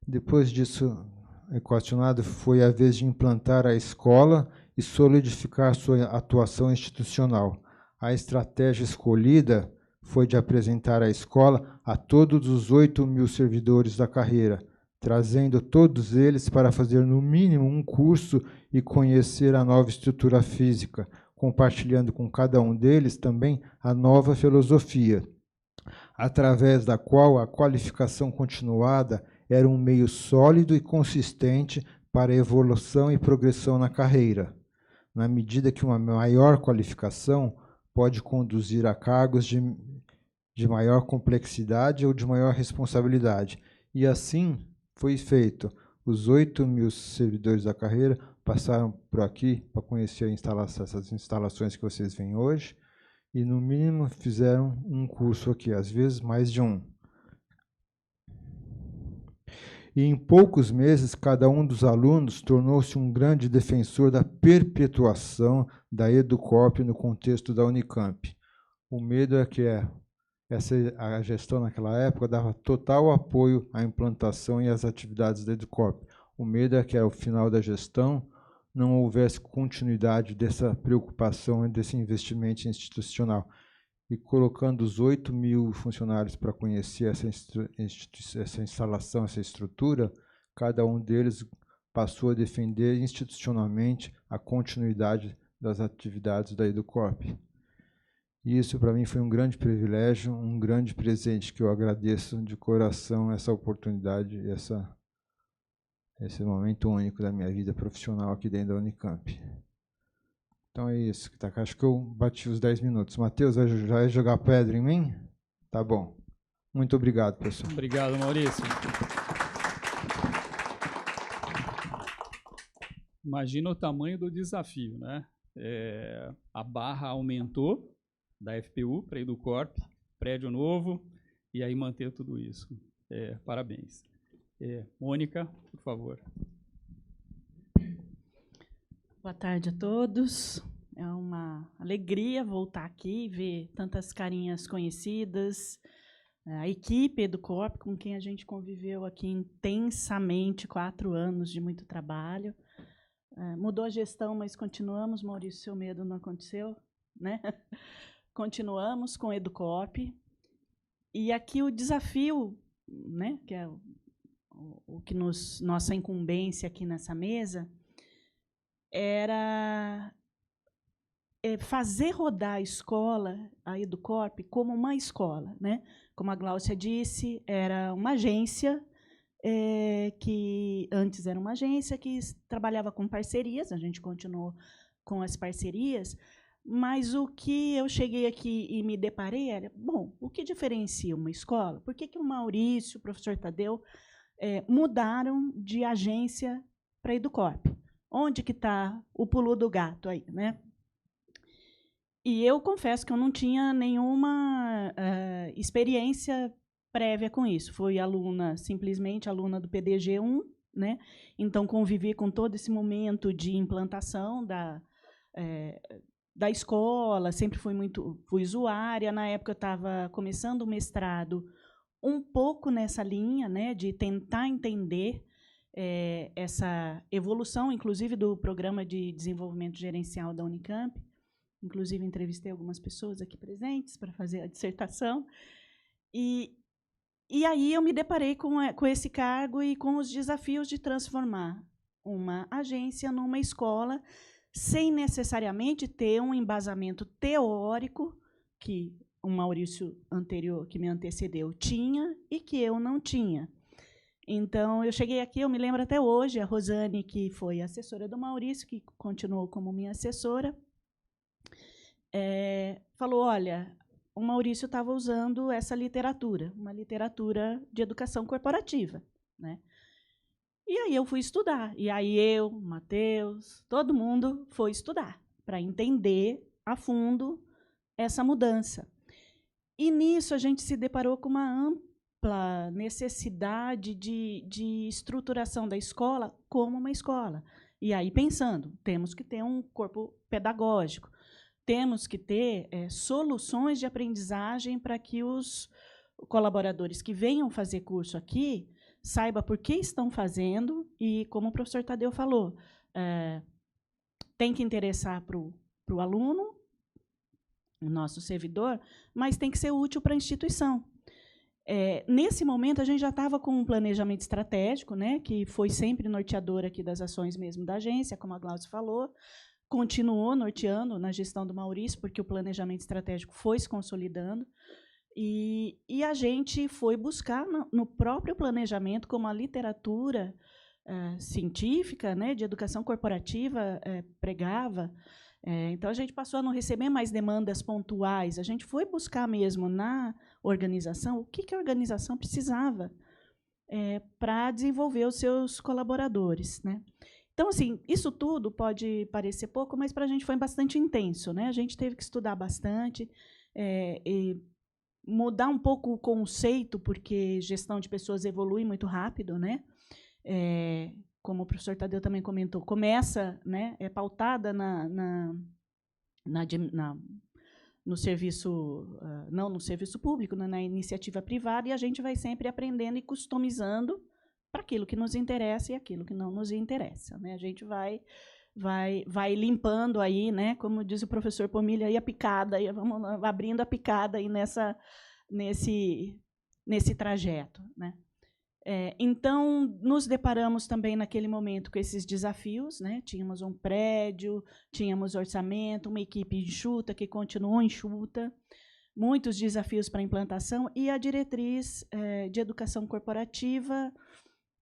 Depois disso, equacionado, foi a vez de implantar a escola e solidificar sua atuação institucional. A estratégia escolhida foi de apresentar a escola a todos os 8.000 servidores da carreira, trazendo todos eles para fazer no mínimo um curso e conhecer a nova estrutura física, compartilhando com cada um deles também a nova filosofia, através da qual a qualificação continuada era um meio sólido e consistente para a evolução e progressão na carreira, na medida que uma maior qualificação pode conduzir a cargos de maior complexidade ou de maior responsabilidade. E assim foi feito. Os 8.000 servidores da carreira passaram por aqui para conhecer essas instalações que vocês veem hoje e, no mínimo, fizeram um curso aqui, às vezes mais de um. E em poucos meses, cada um dos alunos tornou-se um grande defensor da perpetuação da Educorp no contexto da Unicamp. O medo é que a gestão naquela época dava total apoio à implantação e às atividades da Educorp. O medo é que, ao final da gestão, não houvesse continuidade dessa preocupação e desse investimento institucional. E colocando os 8.000 funcionários para conhecer essa instalação, essa estrutura, cada um deles passou a defender institucionalmente a continuidade das atividades da Educorp. E isso, para mim, foi um grande privilégio, um grande presente, que eu agradeço de coração essa oportunidade, esse momento único da minha vida profissional aqui dentro da Unicamp. Então é isso. Acho que eu bati os 10 minutos. Matheus, já vai jogar pedra em mim? Tá bom. Muito obrigado, pessoal. Obrigado, Maurício. Imagina o tamanho do desafio, né? A barra aumentou da FPU para a Educorp, prédio novo, e aí manter tudo isso. Parabéns. Mônica, por favor. Boa tarde a todos. É uma alegria voltar aqui e ver tantas carinhas conhecidas. A equipe Educorp, com quem a gente conviveu aqui intensamente, 4 anos de muito trabalho. Mudou a gestão, mas continuamos. Maurício, seu medo não aconteceu, né? Continuamos com a Educorp. E aqui o desafio, né, que é o que nossa incumbência aqui nessa mesa, era fazer rodar a escola, a Educorp, como uma escola, né? Como a Gláucia disse, era uma agência que antes era uma agência que trabalhava com parcerias, a gente continuou com as parcerias, mas o que eu cheguei aqui e me deparei era, bom, o que diferencia uma escola? Por que o Maurício, o professor Tadeu, mudaram de agência para a Educorp? Onde que está o pulo do gato aí, né? E eu confesso que eu não tinha nenhuma experiência prévia com isso. Fui aluna, simplesmente aluna do PDG1, né? Então convivi com todo esse momento de implantação da escola, sempre fui usuária. Na época eu estava começando o mestrado um pouco nessa linha, né, de tentar entender essa evolução, inclusive do Programa de Desenvolvimento Gerencial da Unicamp. Inclusive, entrevistei algumas pessoas aqui presentes para fazer a dissertação. E aí eu me deparei com esse cargo e com os desafios de transformar uma agência numa escola, sem necessariamente ter um embasamento teórico que o Maurício anterior, que me antecedeu, tinha e que eu não tinha. Então, eu cheguei aqui, eu me lembro até hoje, a Rosane, que foi assessora do Maurício, que continuou como minha assessora, falou, olha, o Maurício estava usando essa literatura, uma literatura de educação corporativa, né? E aí eu fui estudar. E aí eu, Matheus, todo mundo foi estudar para entender a fundo essa mudança. E nisso a gente se deparou com uma ampla necessidade de estruturação da escola como uma escola. E aí pensando, temos que ter um corpo pedagógico, temos que ter soluções de aprendizagem para que os colaboradores que venham fazer curso aqui saiba por que estão fazendo e, como o professor Tadeu falou, tem que interessar para o aluno, o nosso servidor, mas tem que ser útil para a instituição. Nesse momento, a gente já estava com um planejamento estratégico, né, que foi sempre norteador aqui das ações mesmo da agência, como a Glaucia falou, continuou norteando na gestão do Maurício, porque o planejamento estratégico foi se consolidando, e a gente foi buscar no próprio planejamento, como a literatura científica, né, de educação corporativa pregava. Então, a gente passou a não receber mais demandas pontuais, a gente foi buscar mesmo na organização o que a organização precisava para desenvolver os seus colaboradores, né? Então, assim, isso tudo pode parecer pouco, mas para a gente foi bastante intenso, né? A gente teve que estudar bastante, e mudar um pouco o conceito, porque gestão de pessoas evolui muito rápido, né? Como o professor Tadeu também comentou, começa, né, pautada no serviço, não no serviço público, né, na iniciativa privada, e a gente vai sempre aprendendo e customizando para aquilo que nos interessa e aquilo que não nos interessa, né? A gente vai limpando aí, né, como diz o professor Pomilha, aí a picada, aí vamos abrindo a picada aí nesse trajeto, né? Então, nos deparamos também naquele momento com esses desafios, né? Tínhamos um prédio, tínhamos orçamento, uma equipe enxuta, que continuou enxuta, muitos desafios para a implantação, e a diretriz de educação corporativa,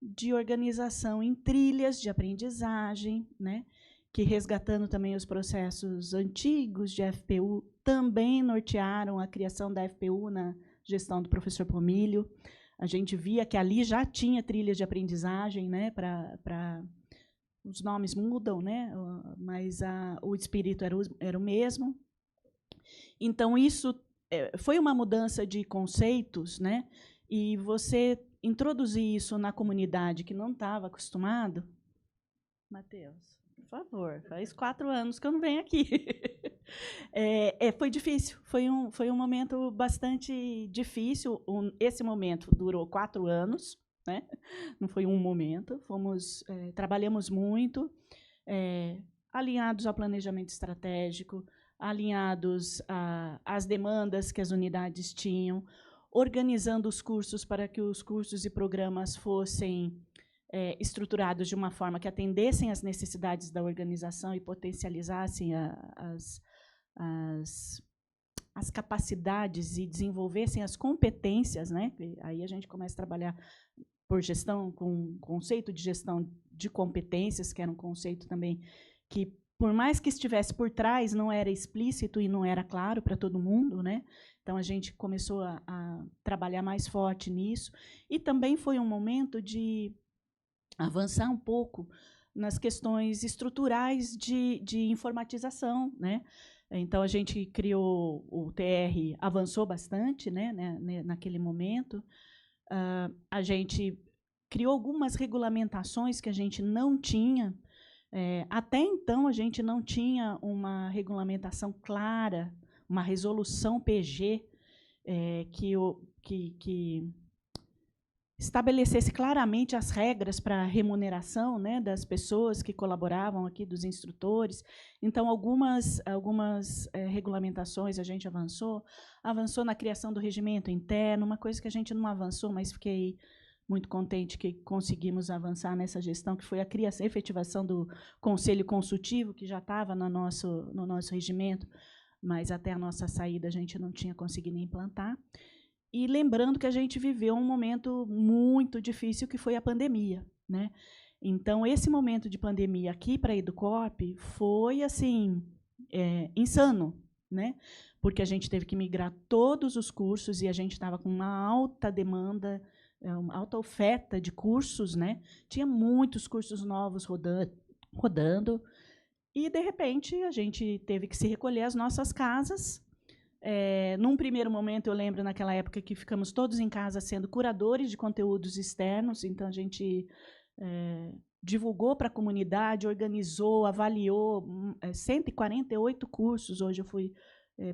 de organização em trilhas de aprendizagem, né? Que, resgatando também os processos antigos de FPU, também nortearam a criação da FPU na gestão do professor Pomilho. A gente via que ali já tinha trilhas de aprendizagem, né, os nomes mudam, né, mas o espírito era o mesmo. Então, isso foi uma mudança de conceitos, né, e você introduzir isso na comunidade que não estava acostumado. Matheus, por favor, faz 4 anos que eu não venho aqui. Foi difícil, foi um momento bastante difícil. Esse momento durou 4 anos, né? Não foi um momento. Trabalhamos muito, alinhados ao planejamento estratégico, alinhados às demandas que as unidades tinham, organizando os cursos para que os cursos e programas fossem estruturados de uma forma que atendessem às necessidades da organização e potencializassem as capacidades e desenvolvessem as competências, né? Aí a gente começa a trabalhar por gestão, com conceito de gestão de competências, que era um conceito também que, por mais que estivesse por trás, não era explícito e não era claro para todo mundo, né? Então, a gente começou a trabalhar mais forte nisso. E também foi um momento de avançar um pouco nas questões estruturais de informatização, né? Então, a gente criou o TR, avançou bastante, né, naquele momento. A gente criou algumas regulamentações que a gente não tinha. Até então, a gente não tinha uma regulamentação clara, uma resolução PG que estabelecesse claramente as regras para a remuneração, né, das pessoas que colaboravam aqui, dos instrutores. Então, algumas regulamentações a gente avançou na criação do regimento interno, uma coisa que a gente não avançou, mas fiquei muito contente que conseguimos avançar nessa gestão, que foi a criação, a efetivação do conselho consultivo, que já estava no nosso regimento, mas até a nossa saída a gente não tinha conseguido implantar. E lembrando que a gente viveu um momento muito difícil, que foi a pandemia, né? Então, esse momento de pandemia aqui para a Educorp foi assim insano, né? Porque a gente teve que migrar todos os cursos e a gente estava com uma alta demanda, uma alta oferta de cursos, né? Tinha muitos cursos novos rodando e, de repente, a gente teve que se recolher às nossas casas. Num primeiro momento, eu lembro, naquela época, que ficamos todos em casa sendo curadores de conteúdos externos, então a gente divulgou para a comunidade, organizou, avaliou 148 cursos, hoje eu fui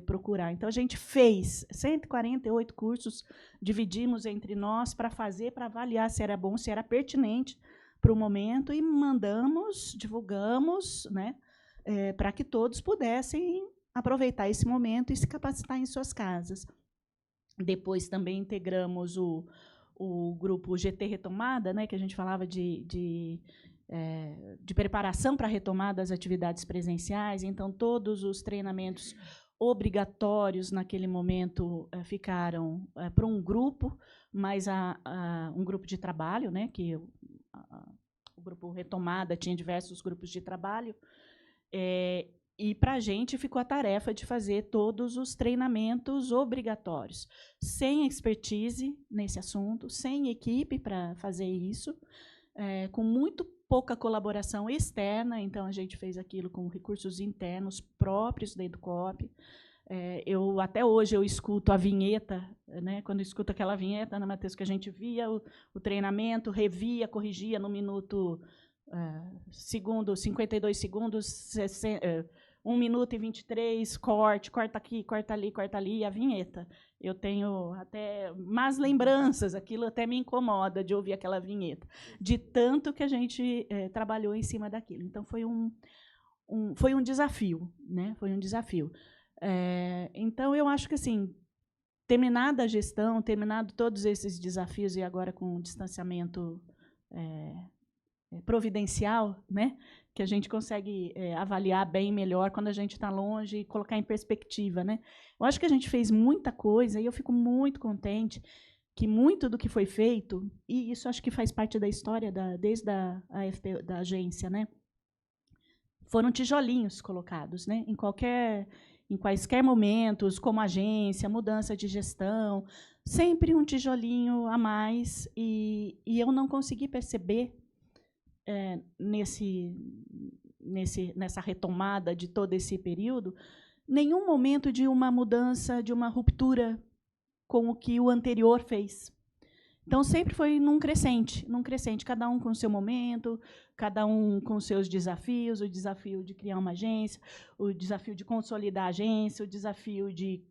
procurar. Então, a gente fez 148 cursos, dividimos entre nós para avaliar se era bom, se era pertinente para o momento, e mandamos, divulgamos, né, para que todos pudessem aproveitar esse momento e se capacitar em suas casas. Depois também integramos o grupo GT Retomada, né, que a gente falava de preparação para a retomada das atividades presenciais. Então, todos os treinamentos obrigatórios naquele momento ficaram para um grupo, mas um grupo de trabalho, né, que o grupo Retomada tinha diversos grupos de trabalho, e para a gente ficou a tarefa de fazer todos os treinamentos obrigatórios, sem expertise nesse assunto, sem equipe para fazer isso, com muito pouca colaboração externa. Então, a gente fez aquilo com recursos internos próprios da Educorp. Até hoje eu escuto a vinheta, né? Quando eu escuto aquela vinheta, Ana Matheus, que a gente via o treinamento, revia, corrigia no minuto, 52 segundos, 1 minuto e 23, corta aqui, corta ali, a vinheta. Eu tenho até más lembranças, aquilo até me incomoda de ouvir aquela vinheta, de tanto que a gente trabalhou em cima daquilo. Então, foi um desafio, né? Foi um desafio. Então, eu acho que, assim, terminada a gestão, terminado todos esses desafios, e agora com o distanciamento providencial, né, que a gente consegue avaliar bem melhor quando a gente está longe e colocar em perspectiva, né? Eu acho que a gente fez muita coisa e eu fico muito contente que muito do que foi feito, e isso acho que faz parte da história desde a AFP, da agência, né, foram tijolinhos colocados, né, em quaisquer momentos, como agência, mudança de gestão, sempre um tijolinho a mais, e eu não consegui perceber nessa retomada de todo esse período, nenhum momento de uma mudança, de uma ruptura com o que o anterior fez. Então, sempre foi num crescente, cada um com o seu momento, cada um com os seus desafios, o desafio de criar uma agência, o desafio de consolidar a agência, o desafio de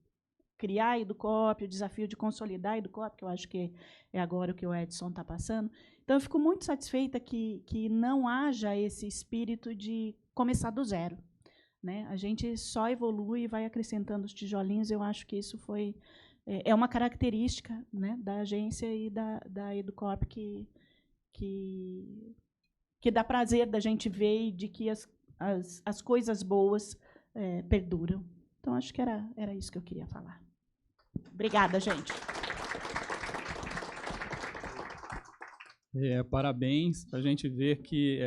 criar a Educorp, o desafio de consolidar a Educorp, que eu acho que é agora o que o Edson está passando. Então, eu fico muito satisfeita que não haja esse espírito de começar do zero, né? A gente só evolui e vai acrescentando os tijolinhos. Eu acho que isso é uma característica, né, da agência e da Educorp que dá prazer da gente ver, e de que as coisas boas perduram. Então, acho que era isso que eu queria falar. Obrigada, gente. Parabéns. A gente ver que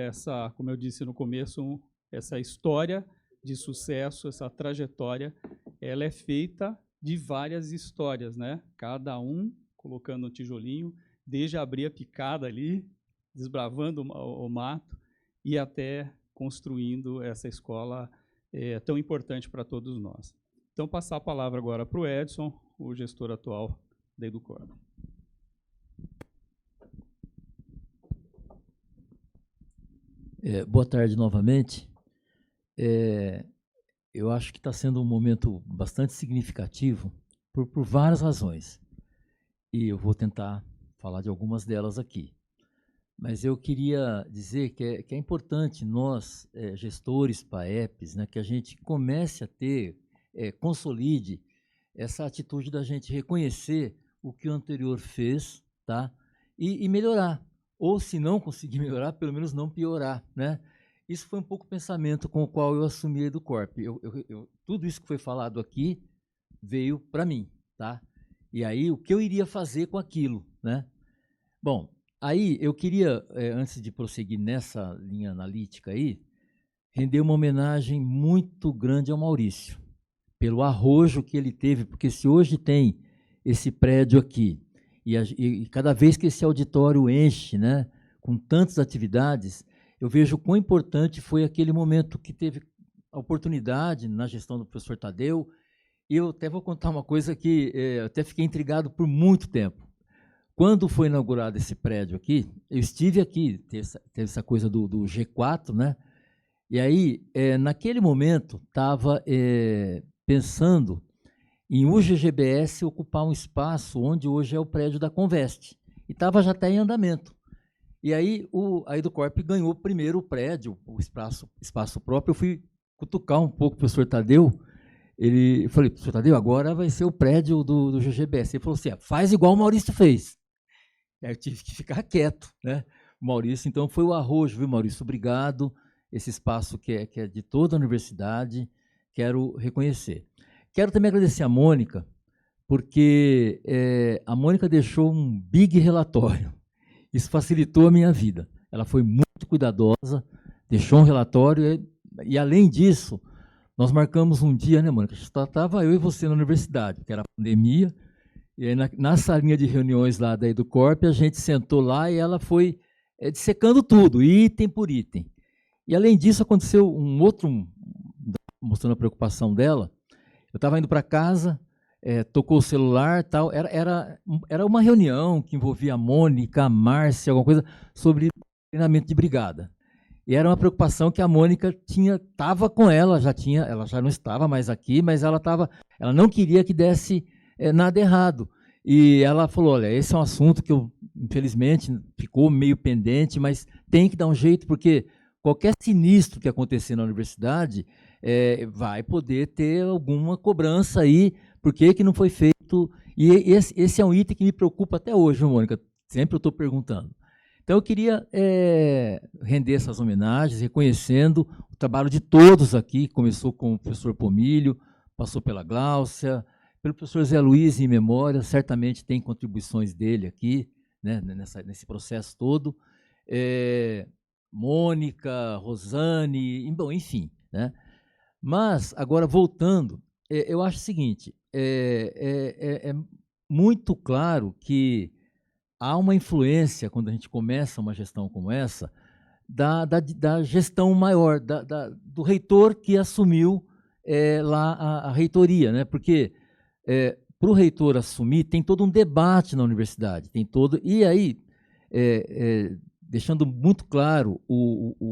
como eu disse no começo, essa história de sucesso, essa trajetória, ela é feita de várias histórias, né? Cada um colocando um tijolinho, desde abrir a picada ali, desbravando o mato, e até construindo essa escola tão importante para todos nós. Então, passar a palavra agora para o Edson, o gestor atual da Educorp. Boa tarde novamente. Eu acho que está sendo um momento bastante significativo por várias razões. E eu vou tentar falar de algumas delas aqui. Mas eu queria dizer que é importante nós, gestores, PAEPs, né, que a gente comece a ter, consolide essa atitude da gente reconhecer o que o anterior fez, tá? E melhorar. Ou, se não conseguir melhorar, pelo menos não piorar, né? Isso foi um pouco o pensamento com o qual eu assumi a Educorp. Tudo isso que foi falado aqui veio para mim, tá? E aí, o que eu iria fazer com aquilo, né? Bom, aí eu queria, antes de prosseguir nessa linha analítica aí, render uma homenagem muito grande ao Maurício, pelo arrojo que ele teve, porque se hoje tem esse prédio aqui, e cada vez que esse auditório enche, né, com tantas atividades, eu vejo quão importante foi aquele momento que teve a oportunidade na gestão do professor Tadeu. E eu até vou contar uma coisa que eu até fiquei intrigado por muito tempo. Quando foi inaugurado esse prédio aqui, eu estive aqui, teve essa coisa do G4, né? E aí, naquele momento, estava pensando em UGGBS ocupar um espaço onde hoje é o prédio da Conveste. E estava já até em andamento. E aí a EduCorp ganhou primeiro o prédio, o espaço próprio. Eu fui cutucar um pouco o professor Tadeu. Eu falei, professor Tadeu, agora vai ser o prédio do GGBS. Ele falou assim, faz igual o Maurício fez. Aí eu tive que ficar quieto, né? O Maurício, então, foi o arrojo, viu, Maurício? Obrigado. Esse espaço que é de toda a universidade, quero reconhecer. Quero também agradecer a Mônica, porque a Mônica deixou um big relatório. Isso facilitou a minha vida. Ela foi muito cuidadosa, deixou um relatório e além disso, nós marcamos um dia, né, Mônica? Estava eu e você na universidade, porque era a pandemia, e aí na salinha de reuniões lá da EduCorp, a gente sentou lá e ela foi dissecando tudo, item por item. E além disso, aconteceu um outro, mostrando a preocupação dela. Eu estava indo para casa, tocou o celular, tal. Era uma reunião que envolvia a Mônica, a Márcia, alguma coisa sobre treinamento de brigada. E era uma preocupação que a Mônica estava com ela já não estava mais aqui, mas ela não queria que desse nada errado. E ela falou, olha, esse é um assunto que infelizmente, ficou meio pendente, mas tem que dar um jeito, porque qualquer sinistro que acontecer na universidade vai poder ter alguma cobrança aí, por que não foi feito. E esse é um item que me preocupa até hoje, Mônica, sempre eu estou perguntando. Então, eu queria render essas homenagens, reconhecendo o trabalho de todos aqui, começou com o professor Pomílio, passou pela Gláucia, pelo professor Zé Luiz em memória, certamente tem contribuições dele aqui, né, nesse processo todo. Mônica, Rosane, bom, enfim. Né? Mas, agora, voltando, eu acho o seguinte, é muito claro que há uma influência, quando a gente começa uma gestão como essa, da gestão maior, do reitor que assumiu lá a reitoria, né? Porque para o reitor assumir, tem todo um debate na universidade, e aí, deixando muito claro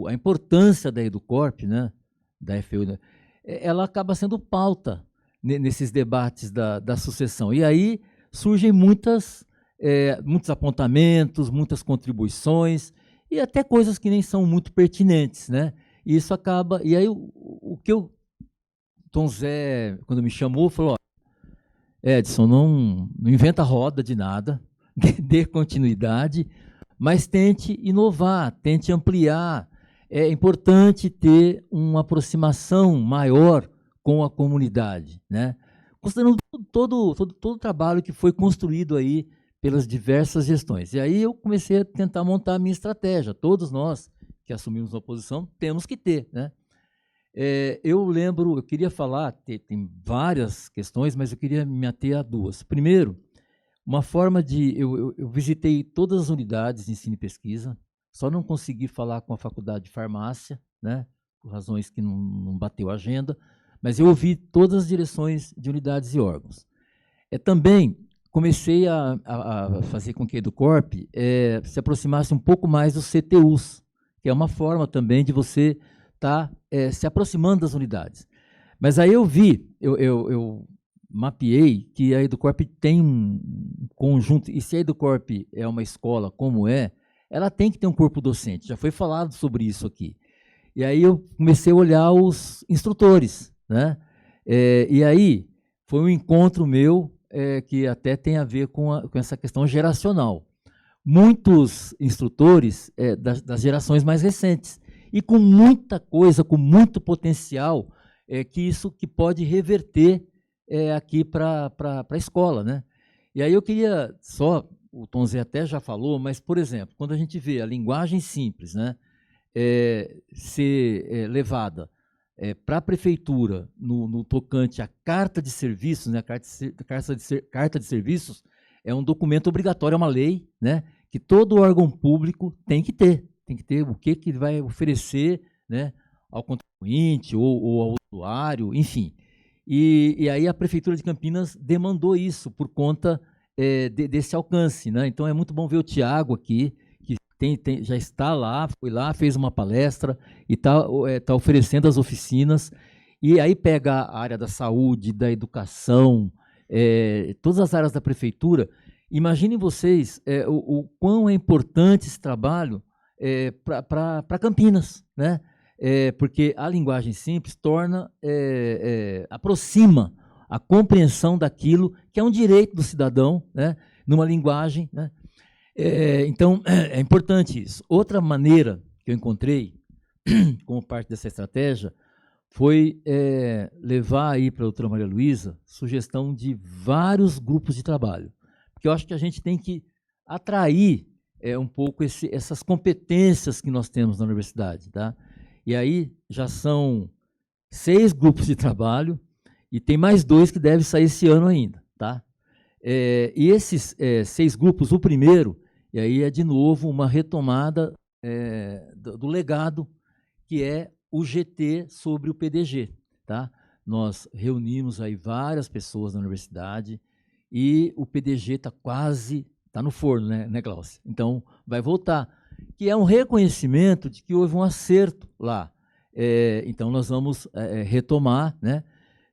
a importância da EduCorp, né? Da FPU, né? Ela acaba sendo pauta nesses debates da sucessão. E aí surgem muitos apontamentos, muitas contribuições e até coisas que nem são muito pertinentes, né? E isso acaba. E aí o que o Tom Zé, quando me chamou, falou: Edson, não inventa roda de nada, dê continuidade, mas tente inovar, tente ampliar. É importante ter uma aproximação maior com a comunidade, né? Considerando todo o trabalho que foi construído aí pelas diversas gestões. E aí eu comecei a tentar montar a minha estratégia. Todos nós que assumimos uma posição temos que ter, né? Eu queria falar, tem várias questões, mas eu queria me ater a duas. Primeiro, uma forma de... Eu visitei todas as unidades de ensino e pesquisa, só não consegui falar com a faculdade de farmácia, né, por razões que não bateu a agenda, mas eu ouvi todas as direções de unidades e órgãos. Também comecei a fazer com que a EduCorp se aproximasse um pouco mais dos CTUs, que é uma forma também de você estar se aproximando das unidades. Mas aí eu mapeei que a EduCorp tem um conjunto, e se a EduCorp é uma escola como ela tem que ter um corpo docente, já foi falado sobre isso aqui. E aí eu comecei a olhar os instrutores, né? E aí foi um encontro meu que até tem a ver com essa questão geracional. Muitos instrutores das gerações mais recentes, e com muita coisa, com muito potencial, que pode reverter aqui para a escola, né? E aí eu queria só, o Tom Zé até já falou, mas, por exemplo, quando a gente vê a linguagem simples, né, ser levada para a prefeitura no tocante à carta de serviços, né, carta de serviços é um documento obrigatório, é uma lei, né, que todo órgão público tem que ter o que vai oferecer, né, ao contribuinte ou ao usuário, enfim. E aí a Prefeitura de Campinas demandou isso por conta desse alcance, né? Então é muito bom ver o Tiago aqui, que já está lá, foi lá, fez uma palestra e está oferecendo as oficinas. E aí pega a área da saúde, da educação, todas as áreas da Prefeitura. Imaginem vocês o quão é importante esse trabalho para Campinas, né? Porque a linguagem simples aproxima a compreensão daquilo que é um direito do cidadão, né, numa linguagem, né? Então, é importante isso. Outra maneira que eu encontrei, como parte dessa estratégia, foi levar aí para a doutora Maria Luísa sugestão de vários grupos de trabalho, porque eu acho que a gente tem que atrair um pouco essas competências que nós temos na universidade, tá? E aí já são 6 grupos de trabalho e tem mais 2 que devem sair esse ano ainda, tá? E esses 6 grupos, o primeiro, e aí é de novo uma retomada do legado, que é o GT sobre o PDG, tá? Nós reunimos aí várias pessoas na universidade e o PDG está no forno, né, Glaucia? Então, vai voltar, que é um reconhecimento de que houve um acerto lá. Então, nós vamos retomar, né?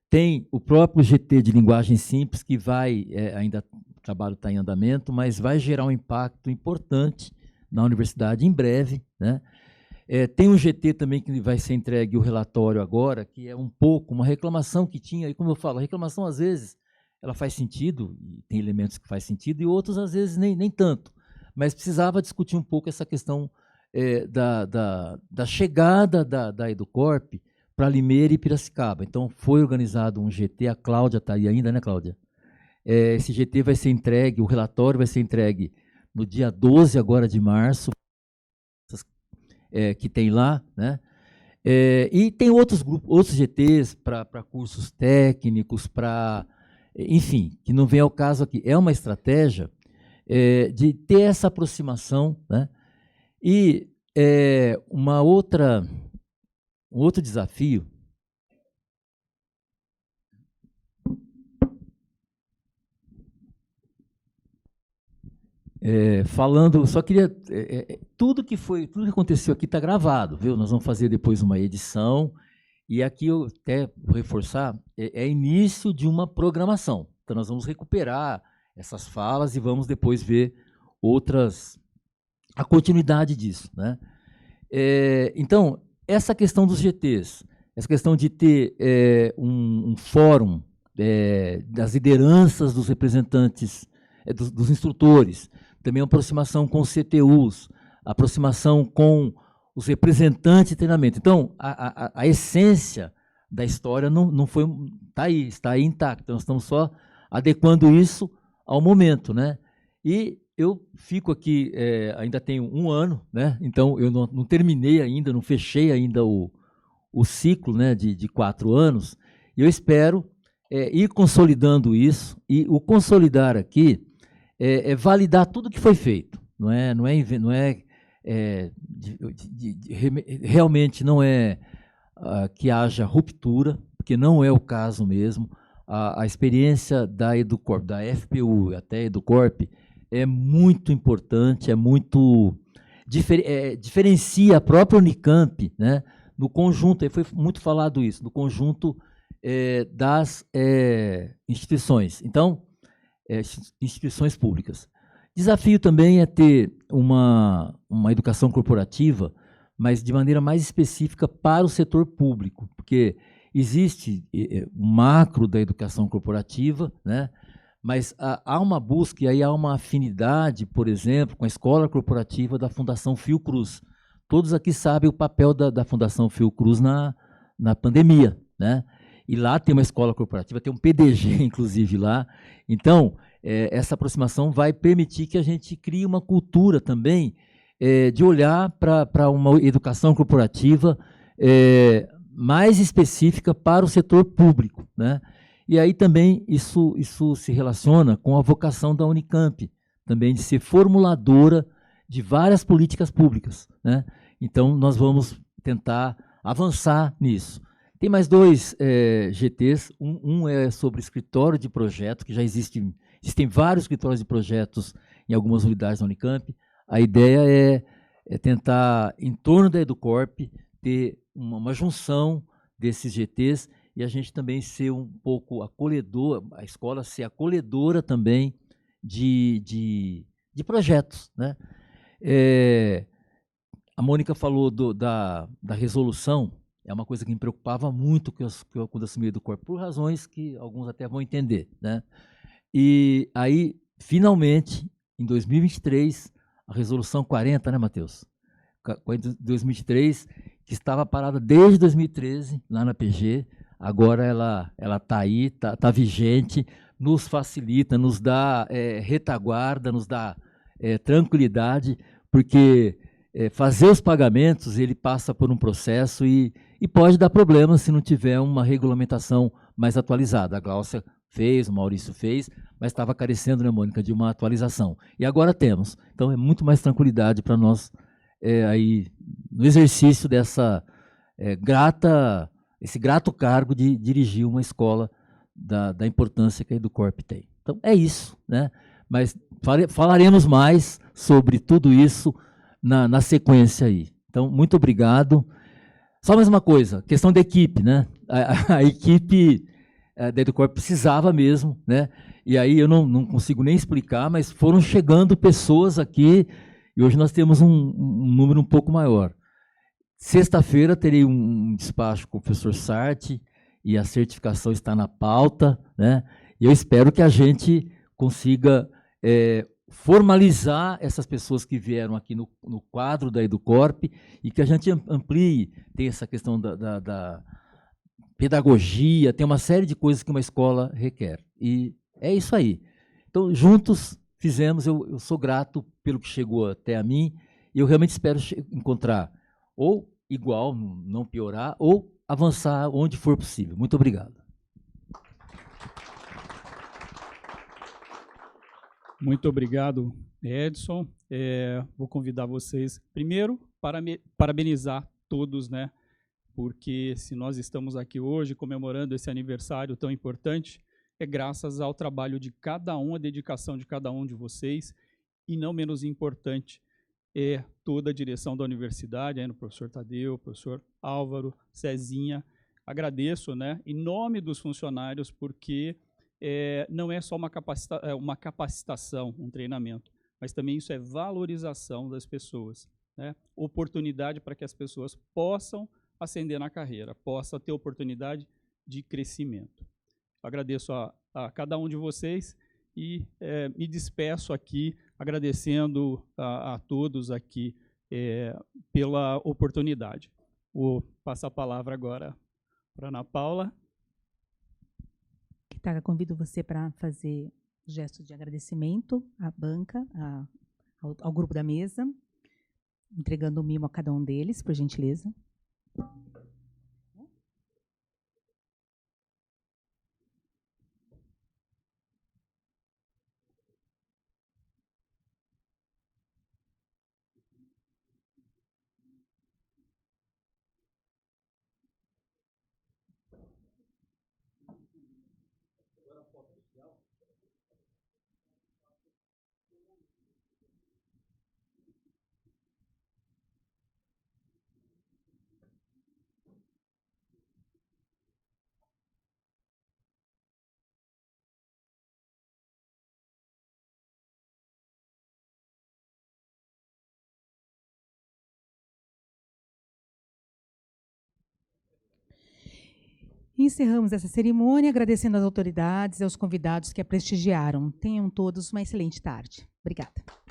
Tem o próprio GT de linguagem simples, que vai, ainda o trabalho está em andamento, mas vai gerar um impacto importante na universidade em breve, né? Tem um GT também que vai ser entregue o relatório agora, que é um pouco uma reclamação que tinha, e como eu falo, a reclamação às vezes ela faz sentido, e tem elementos que faz sentido, e outros às vezes nem tanto, mas precisava discutir um pouco essa questão da chegada da Educorp para Limeira e Piracicaba. Então, foi organizado um GT, a Cláudia está aí ainda, né, Cláudia? Esse GT vai ser entregue, o relatório vai ser entregue no dia 12 agora de março, que tem lá, né? E tem outros grupos, outros GTs para cursos técnicos, enfim, que não vem ao caso aqui. É uma estratégia de ter essa aproximação, né? E um outro desafio falando, só queria tudo que aconteceu aqui está gravado, viu? Nós vamos fazer depois uma edição e aqui eu até vou reforçar, início de uma programação. Então nós vamos recuperar essas falas e vamos depois ver a continuidade disso, né? Então, essa questão dos GTs, essa questão de ter um fórum das lideranças dos representantes, dos instrutores, também uma aproximação com os CTUs, aproximação com os representantes de treinamento. Então, a essência da história não foi, está aí intacta. Nós estamos só adequando isso ao momento, né? E eu fico aqui, ainda tenho 1 ano, né? Então eu não terminei ainda, não fechei ainda o ciclo, né, de 4 anos, e eu espero ir consolidando isso, e o consolidar aqui validar tudo que foi feito, realmente não é que haja ruptura, porque não é o caso mesmo. A experiência da Educorp, da FPU até a Educorp, é muito importante, diferencia a própria Unicamp, né, no conjunto, foi muito falado isso, no conjunto das instituições. Então, instituições públicas. Desafio também é ter uma educação corporativa, mas de maneira mais específica para o setor público, porque existe o macro da educação corporativa, né? Mas há uma busca e aí há uma afinidade, por exemplo, com a escola corporativa da Fundação Fiocruz. Todos aqui sabem o papel da Fundação Fiocruz na pandemia, né? E lá tem uma escola corporativa, tem um PDG, inclusive, lá. Então, essa aproximação vai permitir que a gente crie uma cultura também de olhar para uma educação corporativa mais específica para o setor público, né? E aí também isso se relaciona com a vocação da Unicamp, também de ser formuladora de várias políticas públicas, né? Então, nós vamos tentar avançar nisso. Tem mais dois GTs, um é sobre escritório de projeto, que já existem vários escritórios de projetos em algumas unidades da Unicamp. A ideia é tentar, em torno da Educorp, ter uma junção desses GTs e a gente também ser um pouco acolhedor, a escola ser acolhedora também de projetos, né? A Mônica falou da resolução, é uma coisa que me preocupava muito quando assumi a Educorp, por razões que alguns até vão entender, né? E aí, finalmente, em 2023, a resolução 40, né, Matheus? 2023, que estava parada desde 2013, lá na PG, agora ela está aí, está vigente, nos facilita, nos dá retaguarda, nos dá tranquilidade, porque fazer os pagamentos, ele passa por um processo e pode dar problema se não tiver uma regulamentação mais atualizada. A Gláucia fez, o Maurício fez, mas estava carecendo, né, Mônica, de uma atualização. E agora temos. Então, é muito mais tranquilidade para nós aí, no exercício esse grato cargo de dirigir uma escola da importância que a Educorp tem. Então, é isso, né? Mas falaremos mais sobre tudo isso na sequência aí. Então, muito obrigado. Só mais uma coisa, questão da equipe, né? A equipe da Educorp precisava mesmo, né? E aí eu não consigo nem explicar, mas foram chegando pessoas aqui e hoje nós temos um número um pouco maior. Sexta-feira terei um despacho com o professor Sarti e a certificação está na pauta, né? E eu espero que a gente consiga formalizar essas pessoas que vieram aqui no quadro da Educorp e que a gente amplie, tem essa questão da pedagogia, tem uma série de coisas que uma escola requer. E é isso aí. Então, juntos fizemos, eu sou grato pelo que chegou até a mim e eu realmente espero encontrar ou igual, não piorar, ou avançar onde for possível. Muito obrigado. Muito obrigado, Edson. Vou convidar vocês, primeiro, para parabenizar todos, né? Porque se nós estamos aqui hoje comemorando esse aniversário tão importante, é graças ao trabalho de cada um, a dedicação de cada um de vocês, e não menos importante, é toda a direção da universidade, aí no professor Tadeu, professor Álvaro, Cezinha. Agradeço, né, em nome dos funcionários, porque não é só uma capacitação, um treinamento, mas também isso é valorização das pessoas, né? Oportunidade para que as pessoas possam ascender na carreira, possam ter oportunidade de crescimento. Agradeço a cada um de vocês e me despeço aqui agradecendo a todos aqui pela oportunidade. Vou passar a palavra agora para a Ana Paula. Tá, convido você para fazer gesto de agradecimento à banca, ao grupo da mesa, entregando um mimo a cada um deles, por gentileza. Encerramos essa cerimônia agradecendo às autoridades e aos convidados que a prestigiaram. Tenham todos uma excelente tarde. Obrigada.